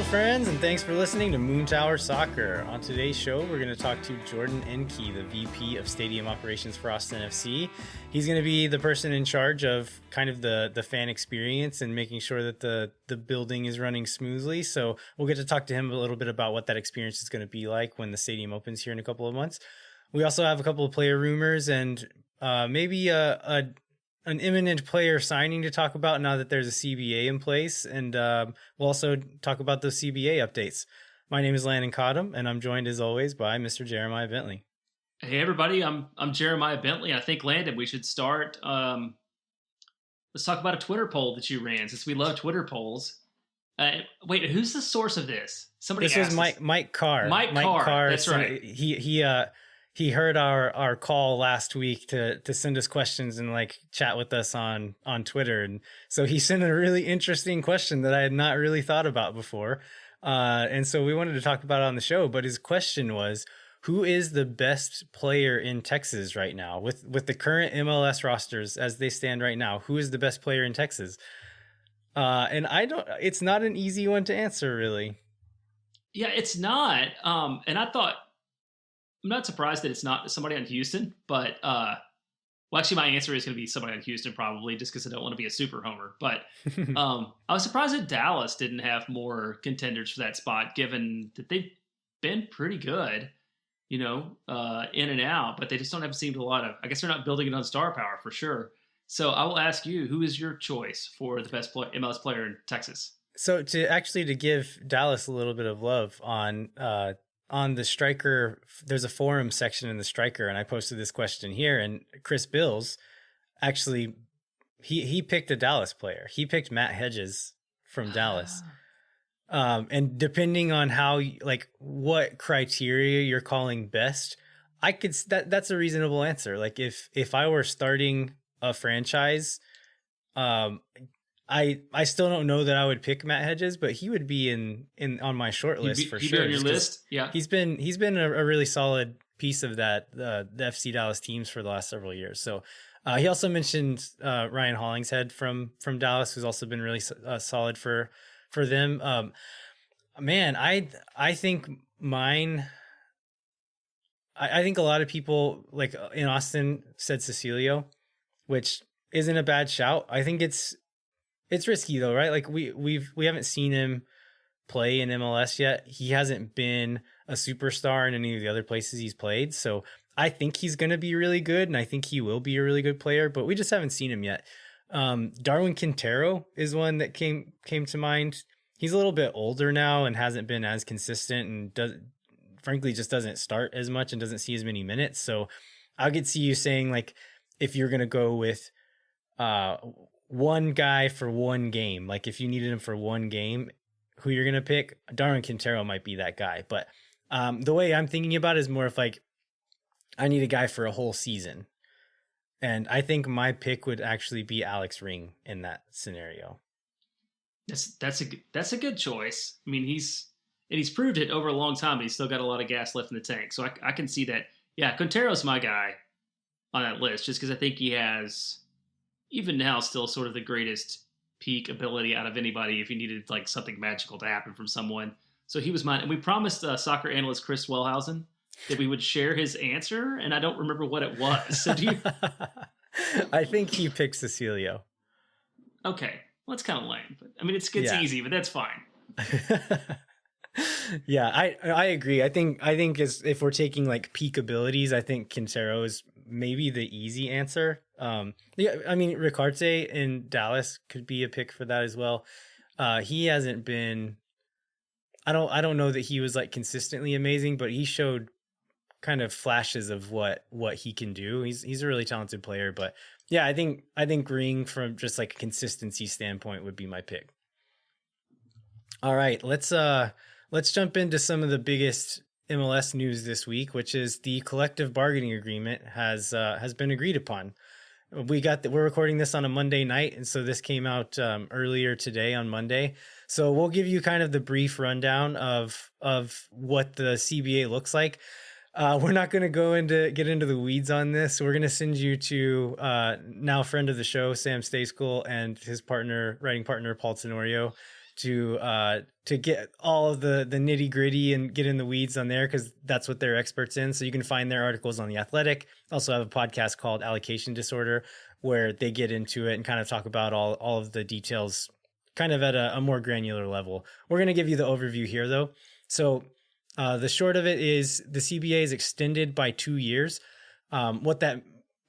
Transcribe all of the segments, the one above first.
friends, and thanks for listening to Moon Tower Soccer. On today's show, we're going to talk to Jordan Enke, the VP of Stadium Operations for Austin FC. He's going to be the person in charge of kind of the fan experience and making sure that the building is running smoothly. So we'll get to talk to him a little bit about what that experience is going to be like when the stadium opens here in a couple of months. We also have a couple of player rumors and maybe an imminent player signing to talk about now that there's a CBA in place. And we'll also talk about those CBA updates. My name is Landon Cottom, and I'm joined as always by Mr. Jeremiah Bentley. Hey, everybody. I'm Jeremiah Bentley. I think, Landon, we should start. Let's talk about a Twitter poll that you ran, since we love Twitter polls. Wait, who's the source of this? Somebody This was Mike Carr. Mike Carr. That's right. He heard our call last week to send us questions and like chat with us on Twitter. And so he sent a really interesting question that I had not really thought about before. And so we wanted to talk about it on the show, but his question was, who is the best player in Texas right now with the current MLS rosters as they stand right now? Who is the best player in Texas? And it's not an easy one to answer, really. Yeah, it's not. And I'm not surprised that it's not somebody on Houston, but well, actually, my answer is going to be somebody on Houston probably, just because I don't want to be a super homer. But I was surprised that Dallas didn't have more contenders for that spot, given that they've been pretty good, in and out, but they just don't have seemed a lot of. I guess they're not building it on star power for sure. So I will ask you, who is your choice for the best MLS player in Texas? So to give Dallas a little bit of love on the Striker, there's a forum section in the Striker, and I posted this question here, and Chris Bills actually he picked a Dallas player. He picked Matt Hedges from Dallas. And depending on how what criteria you're calling best, that's a reasonable answer. Like if I were starting a franchise, I still don't know that I would pick Matt Hedges, but he would be in on my short list for sure. He'd be on your list, yeah. He's been a really solid piece of that the FC Dallas teams for the last several years. So he also mentioned Ryan Hollingshead from Dallas, who's also been really solid for them. Man, I think mine. I think a lot of people like in Austin said Cecilio, which isn't a bad shout. I think it's risky though, right? Like we haven't seen him play in MLS yet. He hasn't been a superstar in any of the other places he's played. So I think he's going to be really good, and I think he will be a really good player, but we just haven't seen him yet. Darwin Quintero is one that came to mind. He's a little bit older now and hasn't been as consistent, and frankly just doesn't start as much and doesn't see as many minutes. So I could see you saying, like, if you're going to go with one guy for one game, like if you needed him for one game, who you're going to pick, Darwin Quintero might be that guy. But the way I'm thinking about it is more of like, I need a guy for a whole season. And I think my pick would actually be Alex Ring in that scenario. That's a good choice. I mean, he's proved it over a long time, but he's still got a lot of gas left in the tank. So I can see that. Yeah, Quintero's my guy on that list, just because I think he has, even now, still sort of the greatest peak ability out of anybody if you needed like something magical to happen from someone. So he was mine. And we promised soccer analyst Chris Wellhausen that we would share his answer, and I don't remember what it was. So do you? I think he picked Cecilio. Okay. Well, it's kind of lame. But I mean, it's easy, but that's fine. Yeah, I agree. I think if we're taking like peak abilities, I think Quintero is maybe the easy answer. Yeah, I mean, Ricarte in Dallas could be a pick for that as well. He hasn't been. I don't know that he was like consistently amazing, but he showed kind of flashes of what he can do. He's a really talented player, but yeah, I think Ring from just like a consistency standpoint would be my pick. All right, let's jump into some of the biggest MLS news this week, which is the collective bargaining agreement has been agreed upon. We're recording this on a Monday night, and so this came out earlier today on Monday. So we'll give you kind of the brief rundown of what the CBA looks like. We're not going to get into the weeds on this. We're going to send you to now friend of the show, Sam Stayskull, and his writing partner, Paul Tenorio, to get all of the nitty gritty and get in the weeds on there, because that's what they're experts in. So you can find their articles on The Athletic. Also have a podcast called Allocation Disorder, where they get into it and kind of talk about all of the details kind of at a more granular level. We're going to give you the overview here though. So the short of it is the CBA is extended by 2 years. What that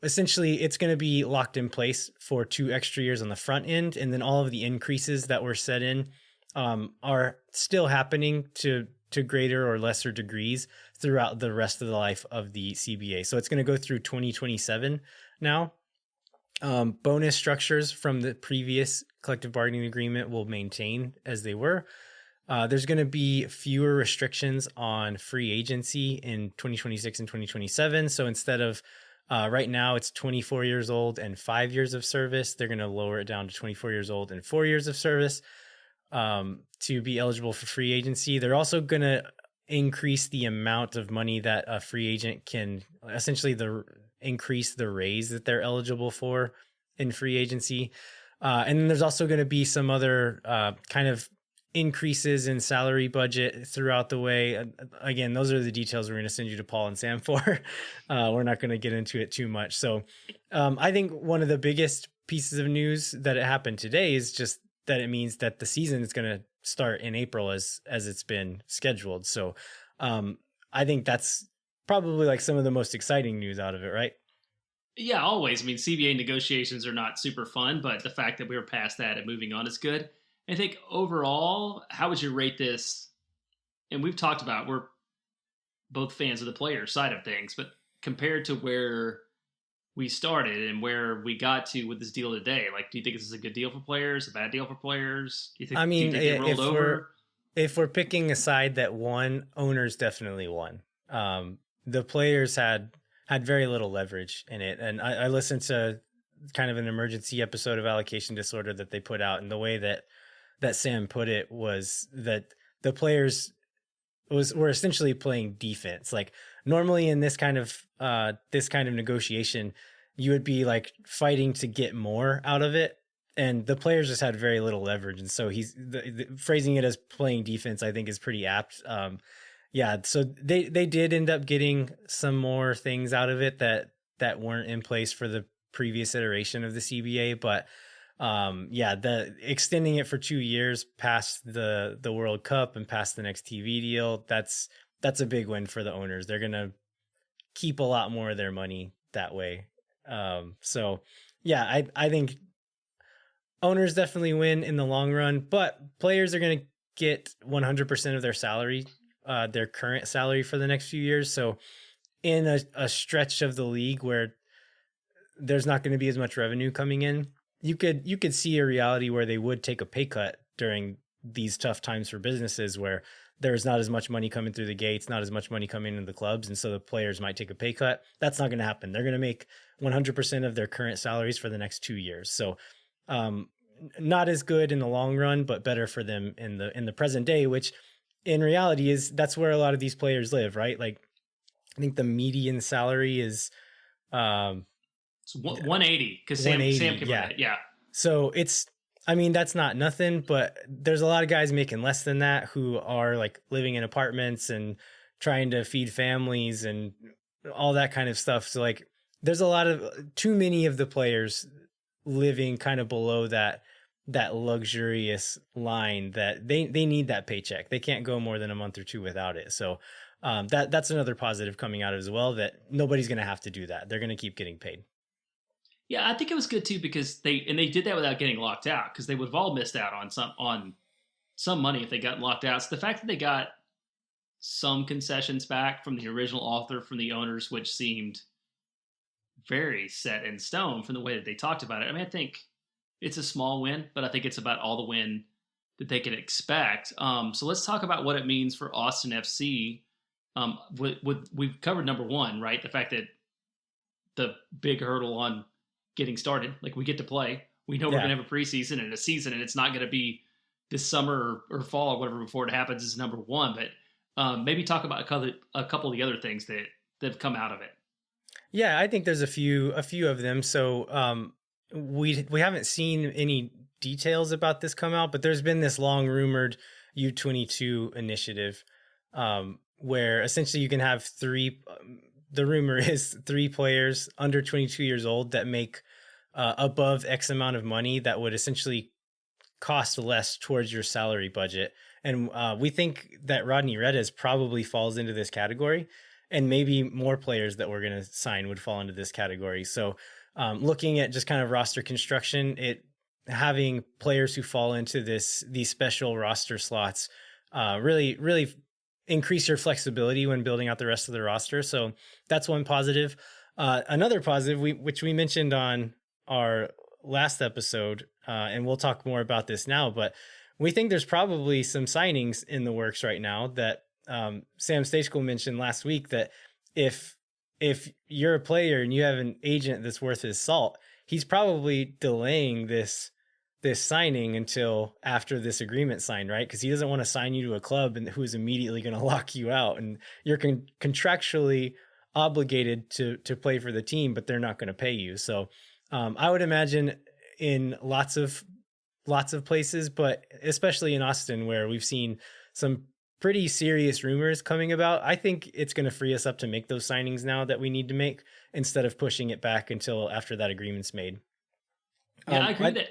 essentially, it's going to be locked in place for 2 extra years on the front end, and then all of the increases that were set in are still happening to greater or lesser degrees throughout the rest of the life of the CBA. So it's going to go through 2027 now. Bonus structures from the previous collective bargaining agreement will maintain as they were. There's going to be fewer restrictions on free agency in 2026 and 2027. So instead of right now it's 24 years old and 5 years of service, they're going to lower it down to 24 years old and 4 years of service to be eligible for free agency. They're also going to increase the amount of money that a free agent can essentially increase the raise that they're eligible for in free agency. And then there's also going to be some other kind of increases in salary budget throughout the way. Again, those are the details we're going to send you to Paul and Sam for. We're not going to get into it too much. So I think one of the biggest pieces of news that it happened today is just that it means that the season is going to start in April as it's been scheduled. So I think that's probably like some of the most exciting news out of it, right? Yeah, always. I mean, CBA negotiations are not super fun, but the fact that we were past that and moving on is good. I think overall, how would you rate this? And we've talked about, we're both fans of the player side of things, but compared to where we started and where we got to with this deal today, like, do you think this is a good deal for players, a bad deal for players? Do you think, do you think it rolled over? If we're picking a side that won, owners definitely won. The players had very little leverage in it. And I listened to kind of an emergency episode of Allocation Disorder that they put out, and the way that Sam put it was that the players were essentially playing defense. Like normally in this kind of negotiation, you would be like fighting to get more out of it, and the players just had very little leverage. And so phrasing it as playing defense, I think, is pretty apt. Yeah, so they did end up getting some more things out of it that weren't in place for the previous iteration of the CBA, but the extending it for 2 years past the World Cup and past the next TV deal, that's a big win for the owners. They're gonna keep a lot more of their money that way. So yeah, I think owners definitely win in the long run, but players are gonna get 100% of their salary, their current salary for the next few years. So in a stretch of the league where there's not going to be as much revenue coming in, you could see a reality where they would take a pay cut during these tough times for businesses where there's not as much money coming through the gates, not as much money coming into the clubs. And so the players might take a pay cut. That's not going to happen. They're going to make 100% of their current salaries for the next 2 years. So not as good in the long run, but better for them in the present day, which in reality that's where a lot of these players live, right? Like I think the median salary is it's 180 because Sam can yeah. it. Yeah. So that's not nothing, but there's a lot of guys making less than that who are like living in apartments and trying to feed families and all that kind of stuff. So like there's a lot of too many of the players living kind of below that luxurious line that they need that paycheck. They can't go more than a month or two without it. So that's another positive coming out as well, that nobody's going to have to do that. They're going to keep getting paid. Yeah, I think it was good too because they did that without getting locked out, because they would have all missed out on some money if they got locked out. So the fact that they got some concessions back from the original author, from the owners, which seemed very set in stone from the way that they talked about it. I mean, I think it's a small win, but I think it's about all the win that they could expect. So let's talk about what it means for Austin FC. We've covered number one, right? The fact that the big hurdle on getting started, like we get to play. We know we're going to have a preseason and a season, and it's not going to be this summer or fall or whatever before it happens is number one. But maybe talk about a couple of the other things that have come out of it. Yeah, I think there's a few of them. So we haven't seen any details about this come out, but there's been this long rumored U22 initiative where essentially you can have the rumor is 3 players under 22 years old that make above X amount of money that would essentially cost less towards your salary budget. And we think that Rodney Redis probably falls into this category, and maybe more players that we're going to sign would fall into this category. So looking at just kind of roster construction, having players who fall into these special roster slots really increase your flexibility when building out the rest of the roster. So that's one positive. Another positive, which we mentioned on our last episode, and we'll talk more about this now, but we think there's probably some signings in the works right now that Sam Stachel mentioned last week, that if you're a player and you have an agent that's worth his salt, he's probably delaying this signing until after this agreement signed, right? Because he doesn't want to sign you to a club and who's immediately going to lock you out, and you're contractually obligated to play for the team, but they're not going to pay you. So I would imagine in lots of places, but especially in Austin, where we've seen some pretty serious rumors coming about, I think it's going to free us up to make those signings now that we need to make, instead of pushing it back until after that agreement's made. Yeah, I agree that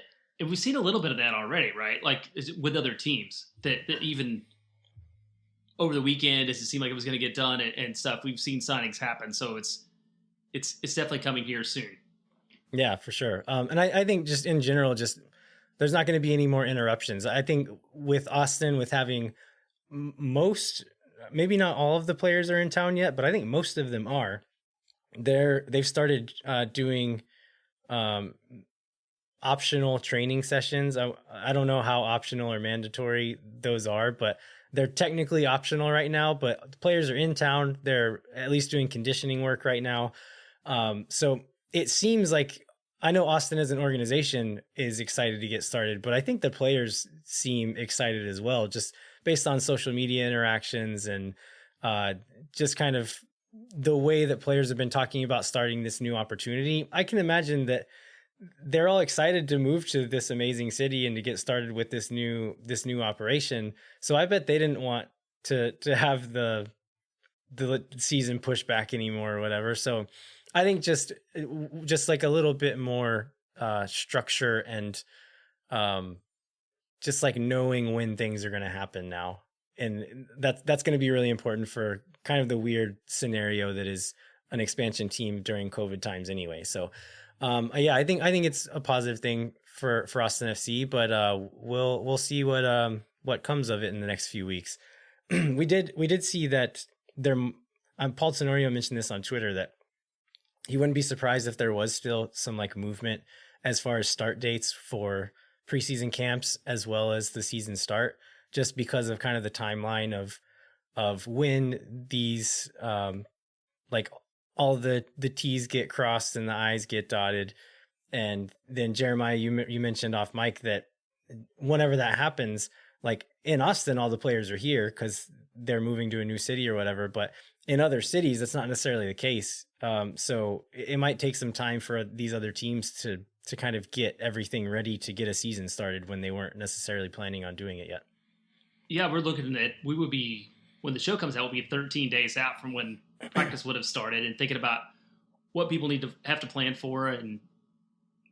we've seen a little bit of that already, right? Like with other teams that even over the weekend, as it seemed like it was going to get done and stuff, we've seen signings happen. So it's definitely coming here soon. Yeah, for sure. And I think just in general, just there's not going to be any more interruptions. I think with Austin, with having maybe not all of the players are in town yet, but I think most of them are. They've started doing optional training sessions. I don't know how optional or mandatory those are, but they're technically optional right now. But the players are in town. They're at least doing conditioning work right now. So it seems like, I know Austin as an organization is excited to get started, but I think the players seem excited as well, just based on social media interactions and just kind of the way that players have been talking about starting this new opportunity. I can imagine that they're all excited to move to this amazing city and to get started with this new operation. So I bet they didn't want to have the season pushed back anymore or whatever. So I think just like a little bit more structure and just like knowing when things are going to happen now. And that's going to be really important for kind of the weird scenario that is an expansion team during COVID times anyway. So yeah, I think it's a positive thing for Austin FC, but we'll see what comes of it in the next few weeks. We did see that Paul Tenorio mentioned this on Twitter, that he wouldn't be surprised if there was still some like movement as far as start dates for preseason camps as well as the season start, just because of kind of the timeline of when these like all the T's get crossed and the I's get dotted. And then Jeremiah, you mentioned off mic that whenever that happens, like in Austin, all the players are here because they're moving to a new city or whatever, but in other cities, that's not necessarily the case. So it might take some time for these other teams to kind of get everything ready to get a season started when they weren't necessarily planning on doing it yet. Yeah, we're looking at, when the show comes out, we'll be 13 days out from when practice would have started, and thinking about what people have to plan for and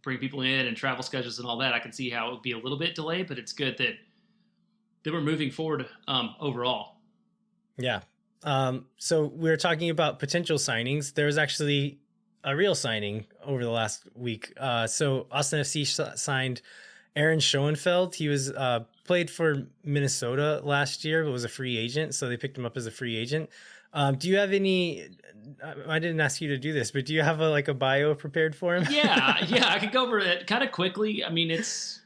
bring people in and travel schedules and all that. I can see how it would be a little bit delayed, but it's good that we're moving forward overall. Yeah. So we were talking about potential signings. There was actually a real signing over the last week. So Austin FC signed Aaron Schoenfeld. He was played for Minnesota last year, but was a free agent. So they picked him up as a free agent. Do you have any? I didn't ask you to do this, but do you have a bio prepared for him? Yeah, I could go over it kind of quickly. I mean, it's,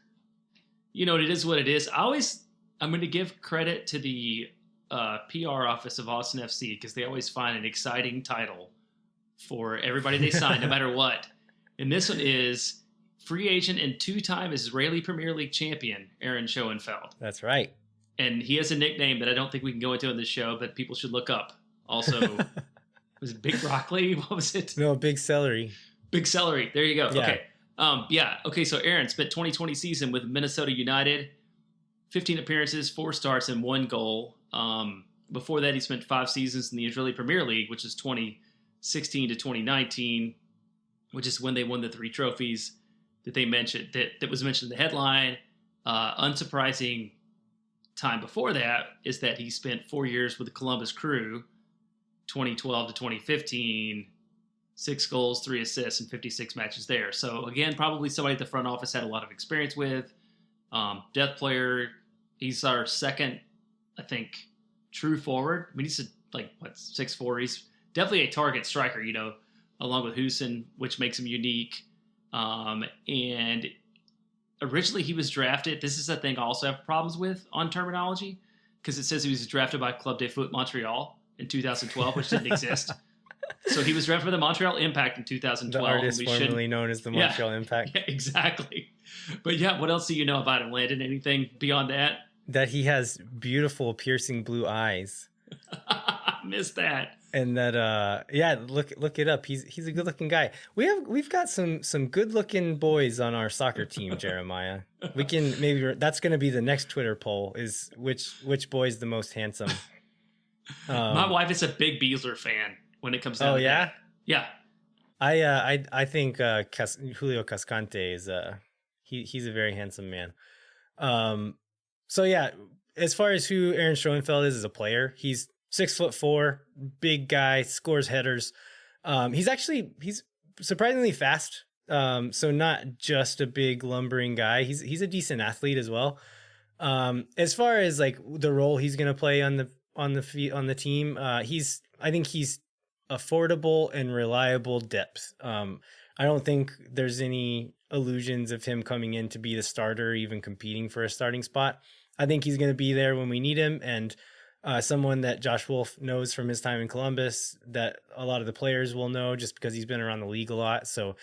it is what it is. I'm going to give credit to the PR office of Austin FC, because they always find an exciting title for everybody they sign, no matter what. And this one is free agent and two-time Israeli Premier League champion, Aaron Schoenfeld. That's right. And he has a nickname that I don't think we can go into in this show, but people should look up. Also, was it Big Broccoli? What was it? No, Big Celery. Big Celery. There you go. Yeah. Okay. Yeah. Okay. So Aaron spent 2020 season with Minnesota United, 15 appearances, 4 starts, and 1 goal. Before that, he spent 5 seasons in the Israeli Premier League, which is 2016 to 2019, which is when they won the 3 trophies that they mentioned. That was mentioned in the headline. Unsurprising time before that is that he spent 4 years with the Columbus Crew, 2012 to 2015. 6 goals, 3 assists, and 56 matches there. So again, probably somebody at the front office had a lot of experience with. Depth player. He's our second, I think, true forward. I mean, he's 6'4". He's definitely a target striker, along with Houston, which makes him unique. And originally he was drafted. This is a thing I also have problems with on terminology, because it says he was drafted by Club de Foot Montreal in 2012, which didn't exist. So he was drafted for the Montreal Impact in 2012. The artist formerly known as the Montreal Impact. Yeah, exactly. But yeah, what else do you know about him, Landon? Anything beyond that? That he has beautiful, piercing blue eyes. Missed that. And that look it up. He's a good looking guy. We've got some good looking boys on our soccer team, Jeremiah. We can that's going to be the next Twitter poll, is which boy's the most handsome. My wife is a big Beasler fan. When it comes down to yeah? That. Yeah. I think Julio Cascante is he's a very handsome man. So yeah, as far as who Aaron Schoenfeld is as a player, he's 6'4", big guy, scores headers. He's surprisingly fast. So not just a big lumbering guy. He's a decent athlete as well. As far as like the role he's going to play on the team, I think he's affordable and reliable depth. I don't think there's any illusions of him coming in to be the starter, even competing for a starting spot. I think he's going to be there when we need him, and someone that Josh Wolf knows from his time in Columbus, that a lot of the players will know just because he's been around the league a lot. So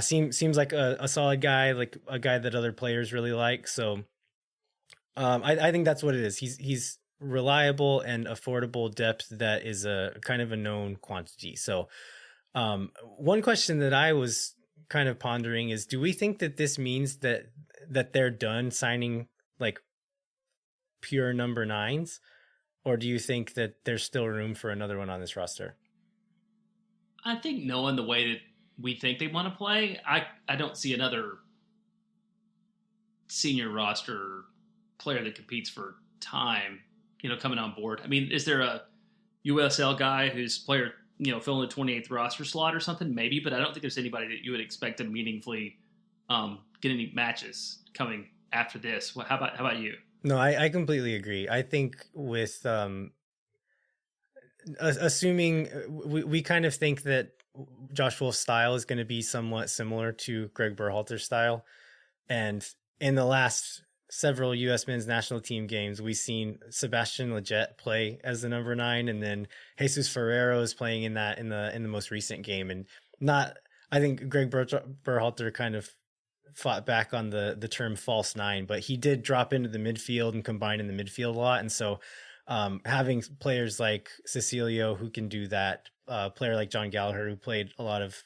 seems like a solid guy, like a guy that other players really like. So I think that's what it is. He's reliable and affordable depth that is a kind of a known quantity. So one question that I was kind of pondering is, do we think that this means that they're done signing like pure number 9s, or do you think that there's still room for another one on this roster? I think knowing the way that we think they want to play, I don't see another senior roster player that competes for time coming on board. I mean, is there a USL guy who's player, filling the 28th roster slot or something? Maybe, but I don't think there's anybody that you would expect to meaningfully get any matches coming after this. How about you? No, I completely agree. I think with assuming we kind of think that Josh Wolf's style is going to be somewhat similar to Greg Berhalter's style. And in the last several U.S. men's national team games, we've seen Sebastian Lletget play as the number 9, and then Jesus Ferrero is playing in the most recent game. And I think Greg Berhalter kind of fought back on the term false 9, but he did drop into the midfield and combine in the midfield a lot. And so having players like Cecilio who can do that, player like John Gallagher who played a lot of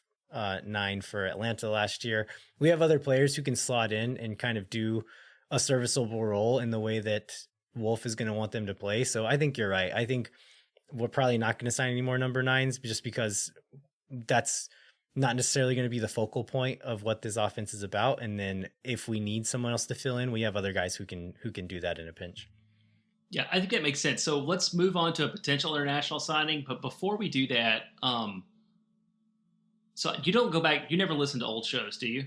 9 for Atlanta last year, we have other players who can slot in and kind of do a serviceable role in the way that Wolf is going to want them to play. So I think you're right. I think we're probably not going to sign any more number 9s, just because that's not necessarily going to be the focal point of what this offense is about. And then if we need someone else to fill in, we have other guys who can do that in a pinch. Yeah, I think that makes sense. So let's move on to a potential international signing. But before we do that, so you don't go back, you never listen to old shows, do you?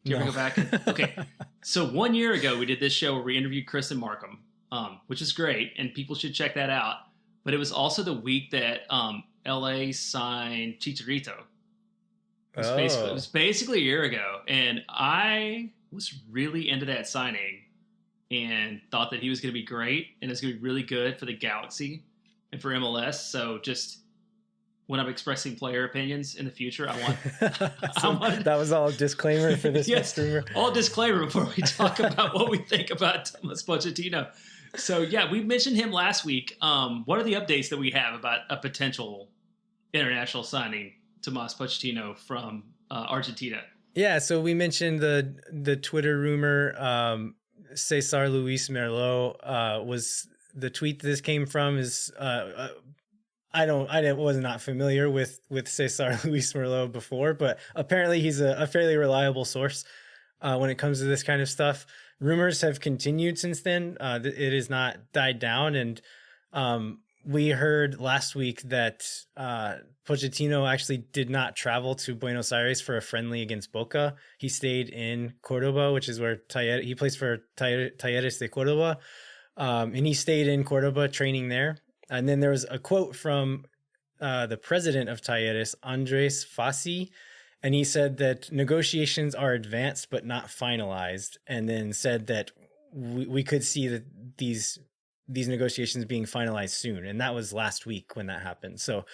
Do you ever go back? Okay. So 1 year ago, we did this show where we interviewed Chris and Markham, which is great, and people should check that out. But it was also the week that LA signed Chicharito. It was basically a year ago, and I was really into that signing and thought that he was going to be great, and it's going to be really good for the Galaxy and for MLS. So just when I'm expressing player opinions in the future, that was all a disclaimer for this. Yes, all disclaimer before we talk about what we think about Thomas Pochettino. So yeah, we mentioned him last week. What are the updates that we have about a potential international signing, Tomas Pochettino from Argentina? Yeah, so we mentioned the Twitter rumor. Cesar Luis Merlot was the tweet this came from. Is was not familiar with Cesar Luis Merlot before, but apparently he's a fairly reliable source when it comes to this kind of stuff. Rumors have continued since then. It has not died down, and we heard last week that Pochettino actually did not travel to Buenos Aires for a friendly against Boca. He stayed in Cordoba, which is where he plays for Talleres de Cordoba, and he stayed in Cordoba training there. And then there was a quote from the president of Talleres, Andres Fassi, and he said that negotiations are advanced but not finalized, and then said that we could see that these negotiations being finalized soon. And that was last week when that happened. So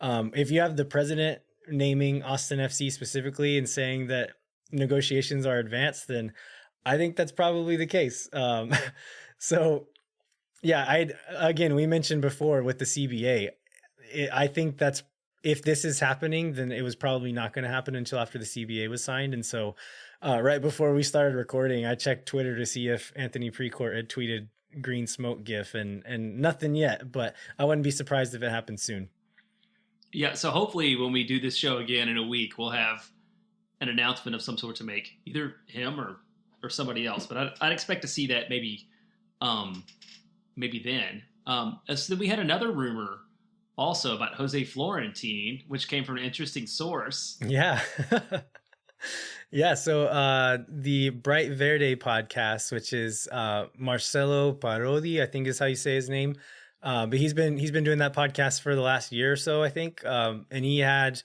if you have the president naming Austin FC specifically and saying that negotiations are advanced, then I think that's probably the case. So yeah, again, we mentioned before with the CBA, I think that's, if this is happening, then it was probably not going to happen until after the CBA was signed. And so right before we started recording, I checked Twitter to see if Anthony Precourt had tweeted green smoke gif, and nothing yet, but I wouldn't be surprised if it happens soon. Yeah, so hopefully when we do this show again in a week, we'll have an announcement of some sort to make, either him or somebody else. But I'd expect to see that maybe then. So then we had another rumor also about Jose Florentine, which came from an interesting source. Yeah. Yeah, so the Bright Verde podcast, which is Marcelo Parodi, I think is how you say his name. But he's been doing that podcast for the last year or so, I think. And he had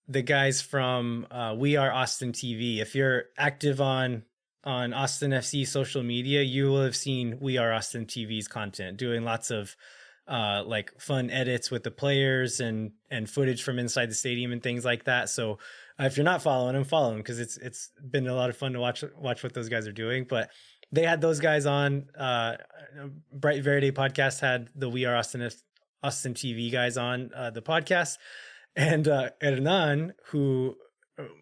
the guys from We Are Austin TV. If you're active on Austin FC social media, you will have seen We Are Austin TV's content, doing lots of like fun edits with the players and footage from inside the stadium and things like that. So if you're not following them, follow them, because it's been a lot of fun to watch what those guys are doing. But they had those guys on. Bright Verde podcast had the We Are Austin TV guys on the podcast, and Hernan, who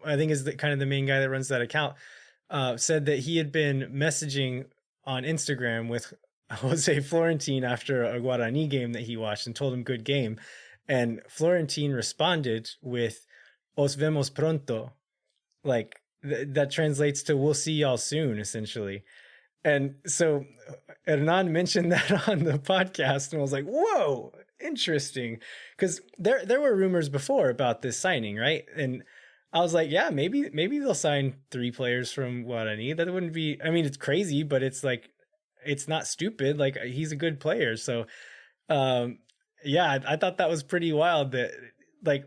I think is kind of the main guy that runs that account, said that he had been messaging on Instagram with Jose Florentine after a Guarani game that he watched and told him good game. And Florentine responded with "Os vemos pronto." Like that translates to "we'll see y'all soon," essentially. And so Hernan mentioned that on the podcast, and I was like, whoa, interesting. Because there were rumors before about this signing, right? And I was like, yeah, maybe they'll sign 3 players from Guarani. That wouldn't be, I mean, it's crazy, but it's like, it's not stupid. Like, he's a good player. So yeah, I thought that was pretty wild. That, like,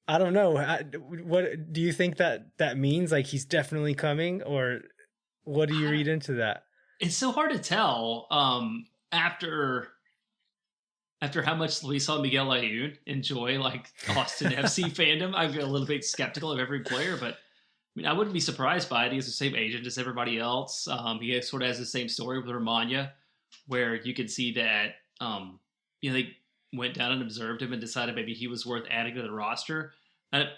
I don't know, what do you think that means? Like, he's definitely coming, or what do you read into that? It's so hard to tell after how much we saw Miguel Layun enjoy like Austin FC fandom. I feel a little bit skeptical of every player, but I mean, I wouldn't be surprised by it. He has the same agent as everybody else. He sort of has the same story with Romagna, where you can see that they went down and observed him and decided maybe he was worth adding to the roster. I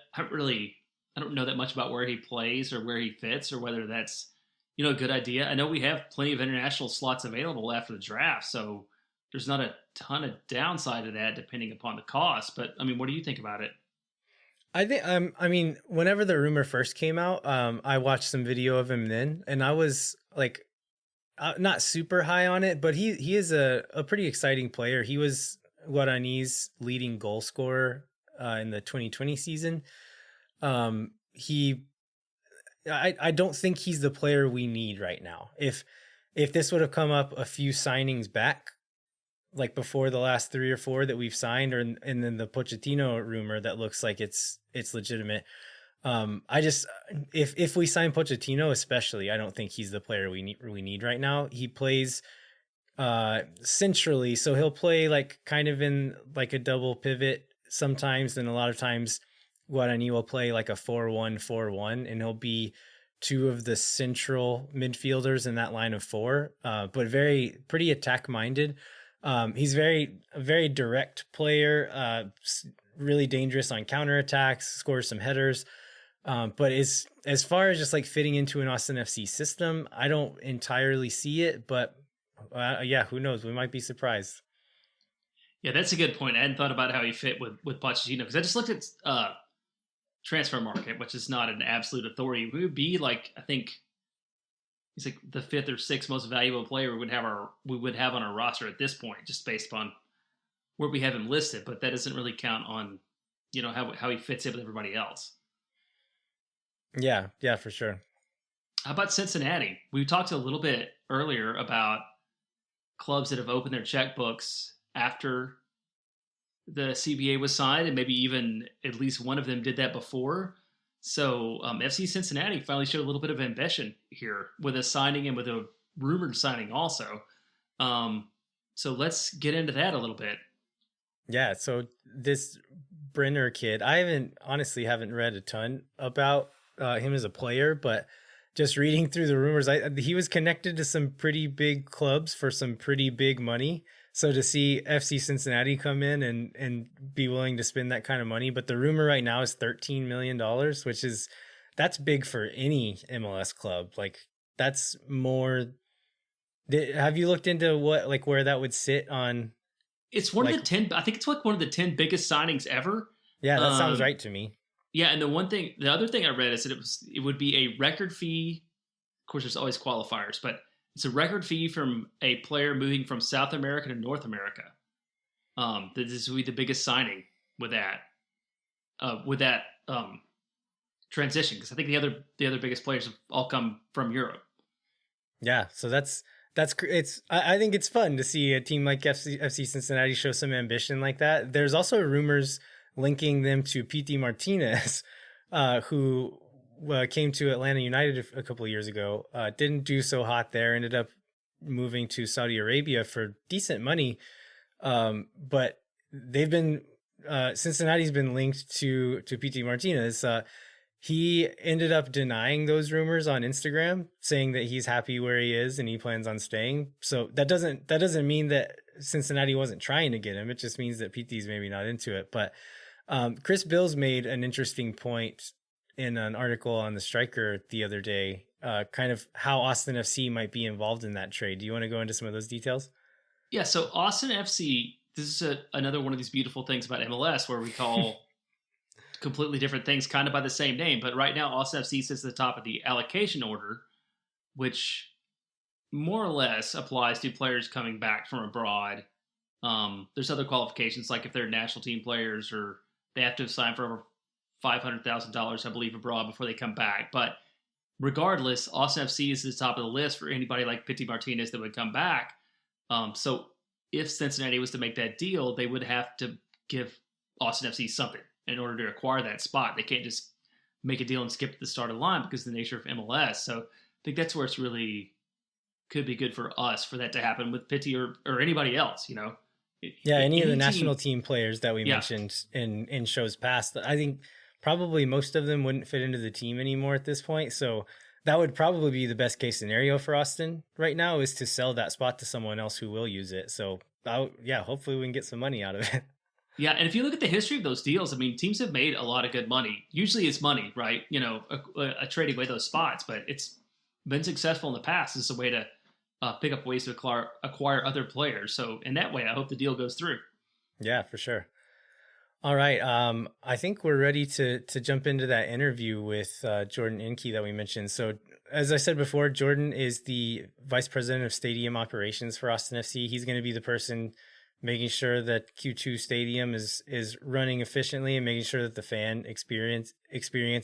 don't know that much about where he plays or where he fits or whether that's a good idea. I know we have plenty of international slots available after the draft, so there's not a ton of downside to that depending upon the cost. But I mean, what do you think about it? I think I mean, whenever the rumor first came out, I watched some video of him then, and I was like, not super high on it, but he is a pretty exciting player. He was Guarani's leading goal scorer in the 2020 season. I don't think he's the player we need right now. If this would have come up a few signings back, like before the last 3 or 4 that we've signed, and then the Pochettino rumor that looks like it's legitimate. If we sign Pochettino, especially, I don't think he's the player we need right now. He plays centrally, so he'll play like kind of in like a double pivot sometimes, and a lot of times Guarani will play like a 4-1-4-1, and he'll be 2 of the central midfielders in that line of 4, but pretty attack minded. He's a very direct player, really dangerous on counterattacks, scores some headers. But as far as just like fitting into an Austin FC system, I don't entirely see it. But yeah, who knows? We might be surprised. Yeah, that's a good point. I hadn't thought about how he fit with Pochettino because I just looked at transfer market, which is not an absolute authority. We would be like, I think he's like the fifth or sixth most valuable player we would have on our roster at this point, just based upon where we have him listed. But that doesn't really count on, how he fits in with everybody else. Yeah, for sure. How about Cincinnati? We talked a little bit earlier about clubs that have opened their checkbooks after the CBA was signed, and maybe even at least one of them did that before. So FC Cincinnati finally showed a little bit of ambition here with a signing and with a rumored signing also. So let's get into that a little bit. Yeah, so this Brenner kid, I honestly haven't read a ton about him as a player, but just reading through the rumors, he was connected to some pretty big clubs for some pretty big money. So to see FC Cincinnati come in and be willing to spend that kind of money, but the rumor right now is $13 million, that's big for any MLS club. Like that's more. Have you looked into where that would sit on? It's one of the 10. I think it's like one of the 10 biggest signings ever. Yeah, that sounds right to me. Yeah, and the other thing I read is that it would be a record fee. Of course, there's always qualifiers, but it's a record fee from a player moving from South America to North America. This would be the biggest signing with that transition, because I think the other biggest players have all come from Europe. Yeah, so I think it's fun to see a team like FC Cincinnati show some ambition like that. There's also rumors linking them to Pity Martinez, who came to Atlanta United a couple of years ago. Didn't do so hot there. Ended up moving to Saudi Arabia for decent money. But they've been Cincinnati's been linked to Pity Martinez. He ended up denying those rumors on Instagram, saying that he's happy where he is and he plans on staying. So that doesn't mean that Cincinnati wasn't trying to get him. It just means that PT's maybe not into it. But Chris Bills made an interesting point in an article on the Striker the other day, kind of how Austin FC might be involved in that trade. Do you want to go into some of those details? Yeah, so Austin FC, this is another one of these beautiful things about MLS where we call completely different things kind of by the same name. But right now, Austin FC sits at the top of the allocation order, which more or less applies to players coming back from abroad. There's other qualifications, like if they're national team players or they have to sign for over $500,000, I believe, abroad before they come back. But regardless, Austin FC is at the top of the list for anybody like Pity Martinez that would come back. So if Cincinnati was to make that deal, they would have to give Austin FC something in order to acquire that spot. They can't just make a deal and skip the start of the line because of the nature of MLS. So I think that's where it's really could be good for us for that to happen with Pity or anybody else, Yeah, any of the national team players that we mentioned in shows past, I think probably most of them wouldn't fit into the team anymore at this point. So that would probably be the best case scenario for Austin right now, is to sell that spot to someone else who will use it. So hopefully we can get some money out of it. Yeah, and if you look at the history of those deals, I mean, teams have made a lot of good money. Usually it's money, right? A trading away those spots, but it's been successful in the past. It's a way to pick up ways to acquire other players. So in that way, I hope the deal goes through. Yeah, for sure. All right. I think we're ready to jump into that interview with Jordan Enke that we mentioned. So as I said before, Jordan is the vice president of stadium operations for Austin FC. He's going to be the person making sure that Q2 Stadium is running efficiently and making sure that the fan experience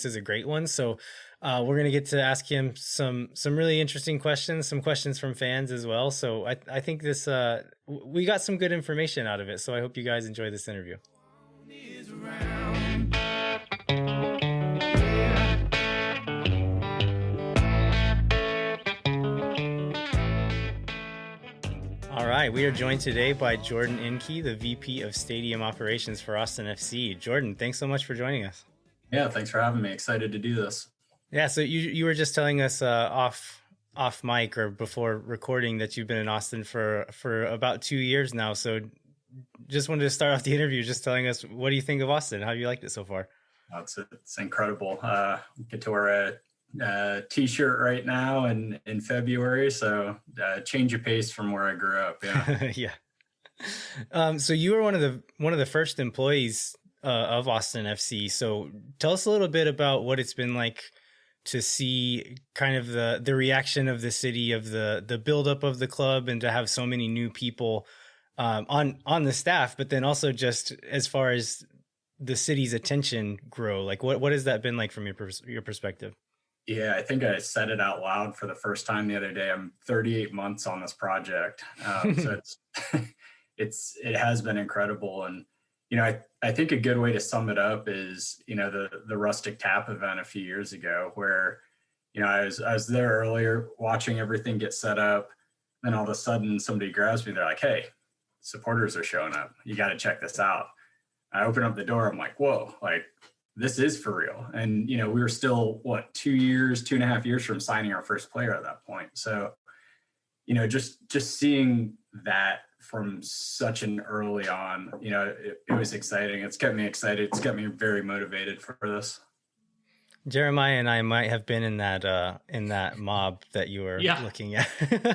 is a great one. So we're going to get to ask him some really interesting questions, some questions from fans as well. So I think we got some good information out of it. So I hope you guys enjoy this interview. All right, we are joined today by Jordan Enke, the VP of Stadium Operations for Austin FC. Jordan, thanks so much for joining us. Yeah, thanks for having me. Excited to do this. Yeah, so you were just telling us off mic or before recording that you've been in Austin for about 2 years now. So just wanted to start off the interview just telling us, what do you think of Austin? How have you liked it so far? It's incredible. Get to wear a t-shirt right now in February, so change of pace from where I grew up. Yeah. Yeah. So you were one of the first employees of Austin FC. So tell us a little bit about what it's been like to see kind of the reaction of the city, of the buildup of the club, and to have so many new people on the staff, but then also just as far as the city's attention grow. Like what has that been like from your perspective? Yeah, I think I said it out loud for the first time the other day. I'm 38 months on this project, so it has been incredible. And I think a good way to sum it up is the rustic tap event a few years ago, where I was there earlier watching everything get set up. Then all of a sudden somebody grabs me. They're like, "Hey, supporters are showing up. You got to check this out." I open up the door. I'm like, "Whoa! Like this is for real." And we were still 2.5 years from signing our first player at that point. So just seeing that from such an early on, it was exciting. It's kept me excited. It's got me very motivated for this. Jeremiah and I might have been in that mob that you were looking at.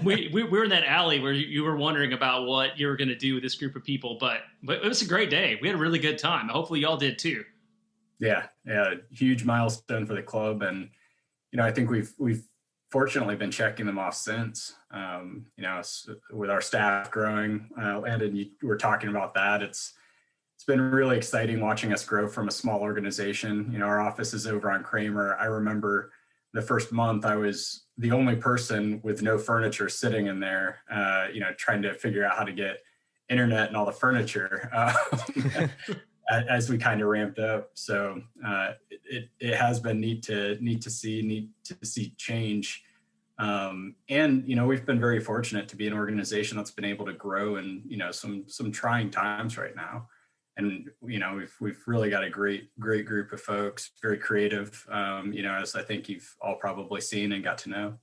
we were in that alley where you were wondering about what you were going to do with this group of people, but it was a great day. We had a really good time. Hopefully y'all did too. Yeah. Huge milestone for the club. And, I think we've fortunately been checking them off since, with our staff growing, Landon, you were talking about that. It's been really exciting watching us grow from a small organization. Our office is over on Kramer. I remember the first month I was the only person with no furniture sitting in there, trying to figure out how to get internet and all the furniture as we kind of ramped up. So it has been neat to see change. And we've been very fortunate to be an organization that's been able to grow in some trying times right now. And we've really got a great group of folks, very creative, as I think you've all probably seen and got to know.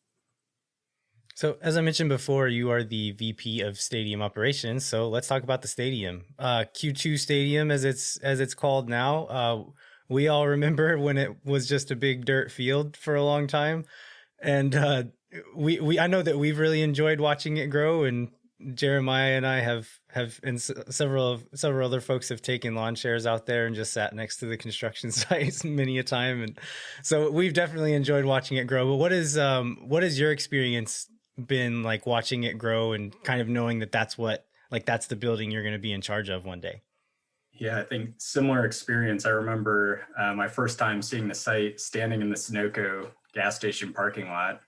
So as I mentioned before, you are the VP of Stadium Operations. So let's talk about the stadium, Q2 Stadium, as it's called now. We all remember when it was just a big dirt field for a long time, and I know that we've really enjoyed watching it grow. And Jeremiah and I have and several other folks have taken lawn chairs out there and just sat next to the construction sites many a time, and so we've definitely enjoyed watching it grow. But what is your experience been like watching it grow and kind of knowing that that's the building you're going to be in charge of one day? Yeah, I think similar experience. I remember my first time seeing the site, standing in the Sunoco gas station parking lot,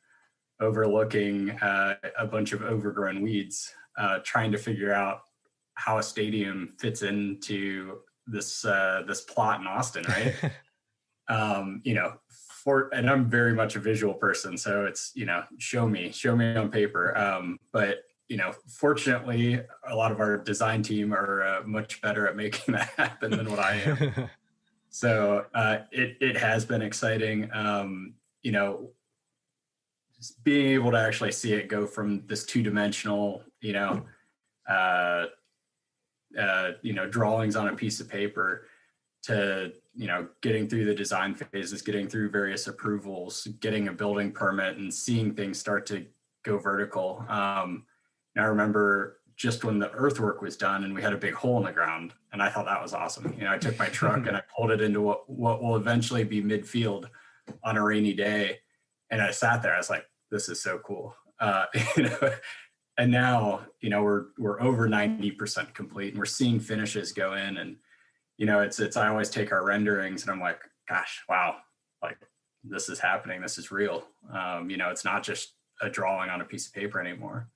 overlooking a bunch of overgrown weeds, trying to figure out how a stadium fits into this plot in Austin, right? And I'm very much a visual person, so it's show me on paper. But fortunately, a lot of our design team are much better at making that happen than what I am. So it has been exciting. Just being able to actually see it go from this two-dimensional, drawings on a piece of paper to getting through the design phases, getting through various approvals, getting a building permit, and seeing things start to go vertical. I remember just when the earthwork was done and we had a big hole in the ground, and I thought that was awesome. I took my truck and I pulled it into what will eventually be midfield on a rainy day, and I sat there. I was like, "This is so cool." And now we're over 90% complete, and we're seeing finishes go in, and it's I always take our renderings and I'm like, gosh, wow, like this is happening. This is real. It's not just a drawing on a piece of paper anymore.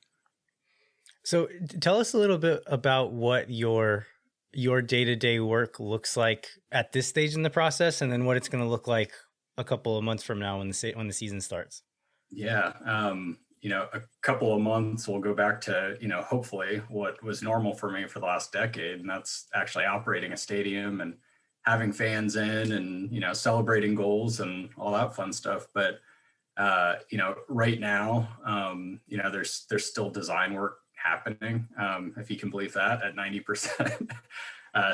So tell us a little bit about what your day-to-day work looks like at this stage in the process, and then what it's going to look like a couple of months from now when the season starts. Yeah. A couple of months we'll go back to, hopefully what was normal for me for the last decade. And that's actually operating a stadium and having fans in and, celebrating goals and all that fun stuff. But, right now, there's still design work happening. If you can believe that, at 90%,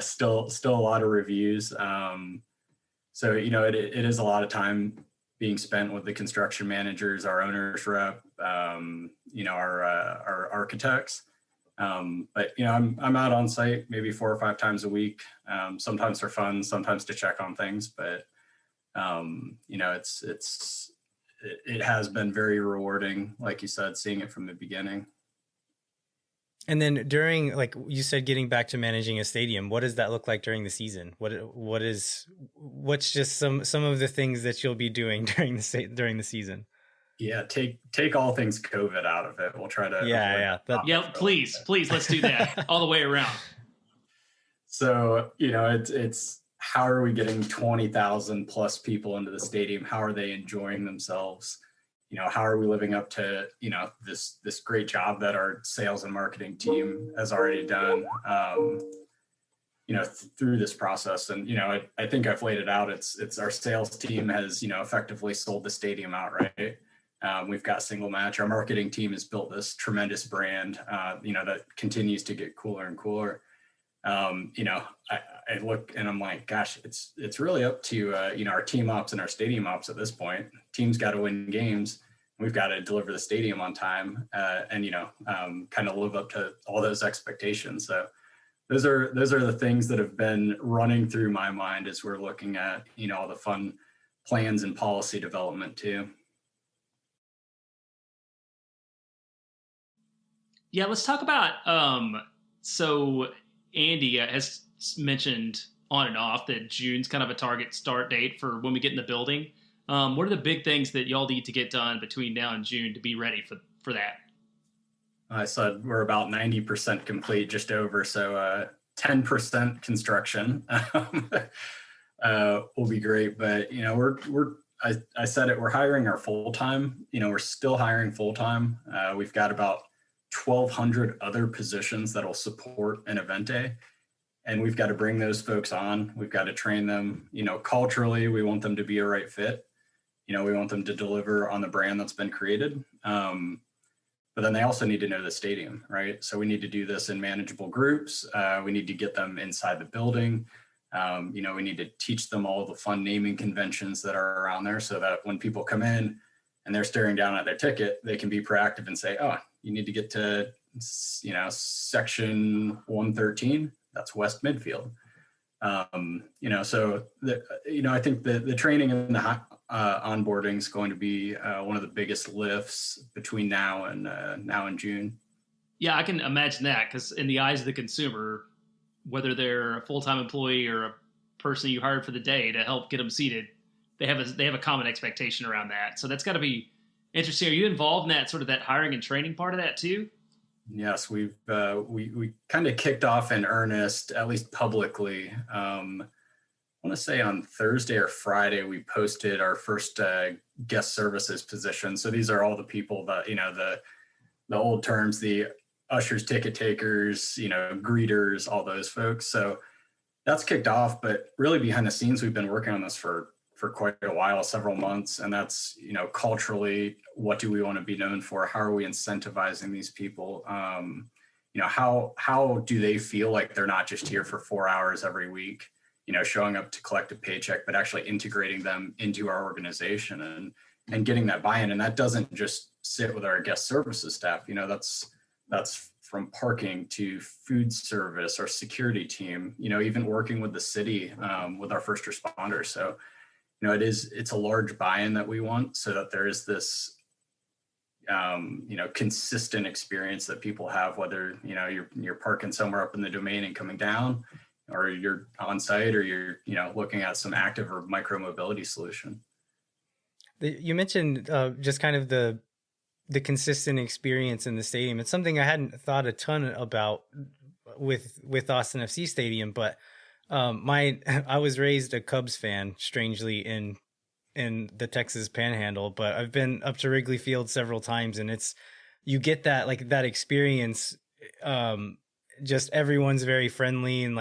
still a lot of reviews. So, it is a lot of time being spent with the construction managers, our owners rep, our architects. But I'm out on site maybe 4 or 5 times a week, sometimes for fun, sometimes to check on things. But it has been very rewarding, like you said, seeing it from the beginning. And then during, like you said, getting back to managing a stadium, what does that look like during the season? What's just some of the things that you'll be doing during the season? Yeah, take all things COVID out of it. We'll try to yeah, please, let's do that all the way around. So, it's how are we getting 20,000 plus people into the stadium? How are they enjoying themselves? How are we living up to, this great job that our sales and marketing team has already done, through this process. And, I think I've laid it out. It's our sales team has, effectively sold the stadium outright. We've got single match. Our marketing team has built this tremendous brand, that continues to get cooler and cooler. I look and I'm like, gosh, it's really up to, our team ops and our stadium ops at this point. Team's got to win games. We've got to deliver the stadium on time, and, kind of live up to all those expectations. So those are the things that have been running through my mind as we're looking at, all the fun plans and policy development too. Yeah, let's talk about, so Andy has mentioned on and off that June's kind of a target start date for when we get in the building. What are the big things that y'all need to get done between now and June to be ready for that? I said we're about 90% complete, just over. So 10% construction will be great. But, I said it, we're hiring our full-time, we're still hiring full-time. We've got about 1,200 other positions that will support an event day. And we've got to bring those folks on. We've got to train them. Culturally, we want them to be a right fit. We want them to deliver on the brand that's been created. But then they also need to know the stadium, right? So we need to do this in manageable groups. We need to get them inside the building. We need to teach them all the fun naming conventions that are around there so that when people come in and they're staring down at their ticket, they can be proactive and say, oh, you need to get to, section 113. That's West Midfield. So I think the training and the onboarding is going to be one of the biggest lifts between now and June. Yeah, I can imagine that, because in the eyes of the consumer, whether they're a full-time employee or a person you hired for the day to help get them seated, they have a common expectation around that. So that's got to be interesting. Are you involved in that sort of that hiring and training part of that too? Yes, we kind of kicked off in earnest, at least publicly. I want to say on Thursday or Friday, we posted our first guest services position. So these are all the people that, the old terms, the ushers, ticket takers, greeters, all those folks. So that's kicked off, but really behind the scenes, we've been working on this for quite a while, several months. And that's, culturally, what do we want to be known for? How are we incentivizing these people? How do they feel like they're not just here for 4 hours every week, showing up to collect a paycheck, but actually integrating them into our organization and getting that buy-in. And that doesn't just sit with our guest services staff. That's from parking to food service, our security team, even working with the city, with our first responders. So, it's a large buy-in that we want so that there is this, consistent experience that people have, whether, you're parking somewhere up in the domain and coming down, or you're on site, or you're, looking at some active or micro mobility solution. You mentioned just kind of the consistent experience in the stadium. It's something I hadn't thought a ton about with Austin FC Stadium, but I was raised a Cubs fan, strangely, in the Texas Panhandle, but I've been up to Wrigley Field several times, and you get that experience. Just everyone's very friendly, and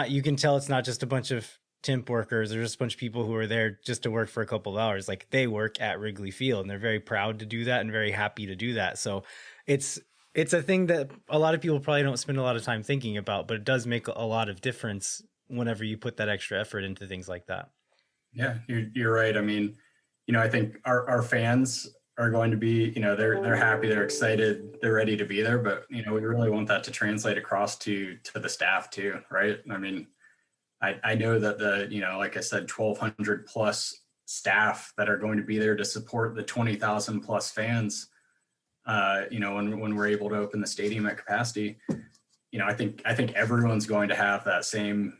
you can tell it's not just a bunch of temp workers. There's just a bunch of people who are there just to work for a couple of hours. Like, they work at Wrigley Field, and they're very proud to do that and very happy to do that. So it's a thing that a lot of people probably don't spend a lot of time thinking about, but it does make a lot of difference whenever you put that extra effort into things like that. Yeah, you're right. I mean, I think our fans are going to be, they're happy, they're excited, they're ready to be there, but we really want that to translate across to the staff too, right? I mean, I know that like I said, 1,200 plus staff that are going to be there to support the 20,000 plus fans. When we're able to open the stadium at capacity, I think everyone's going to have that same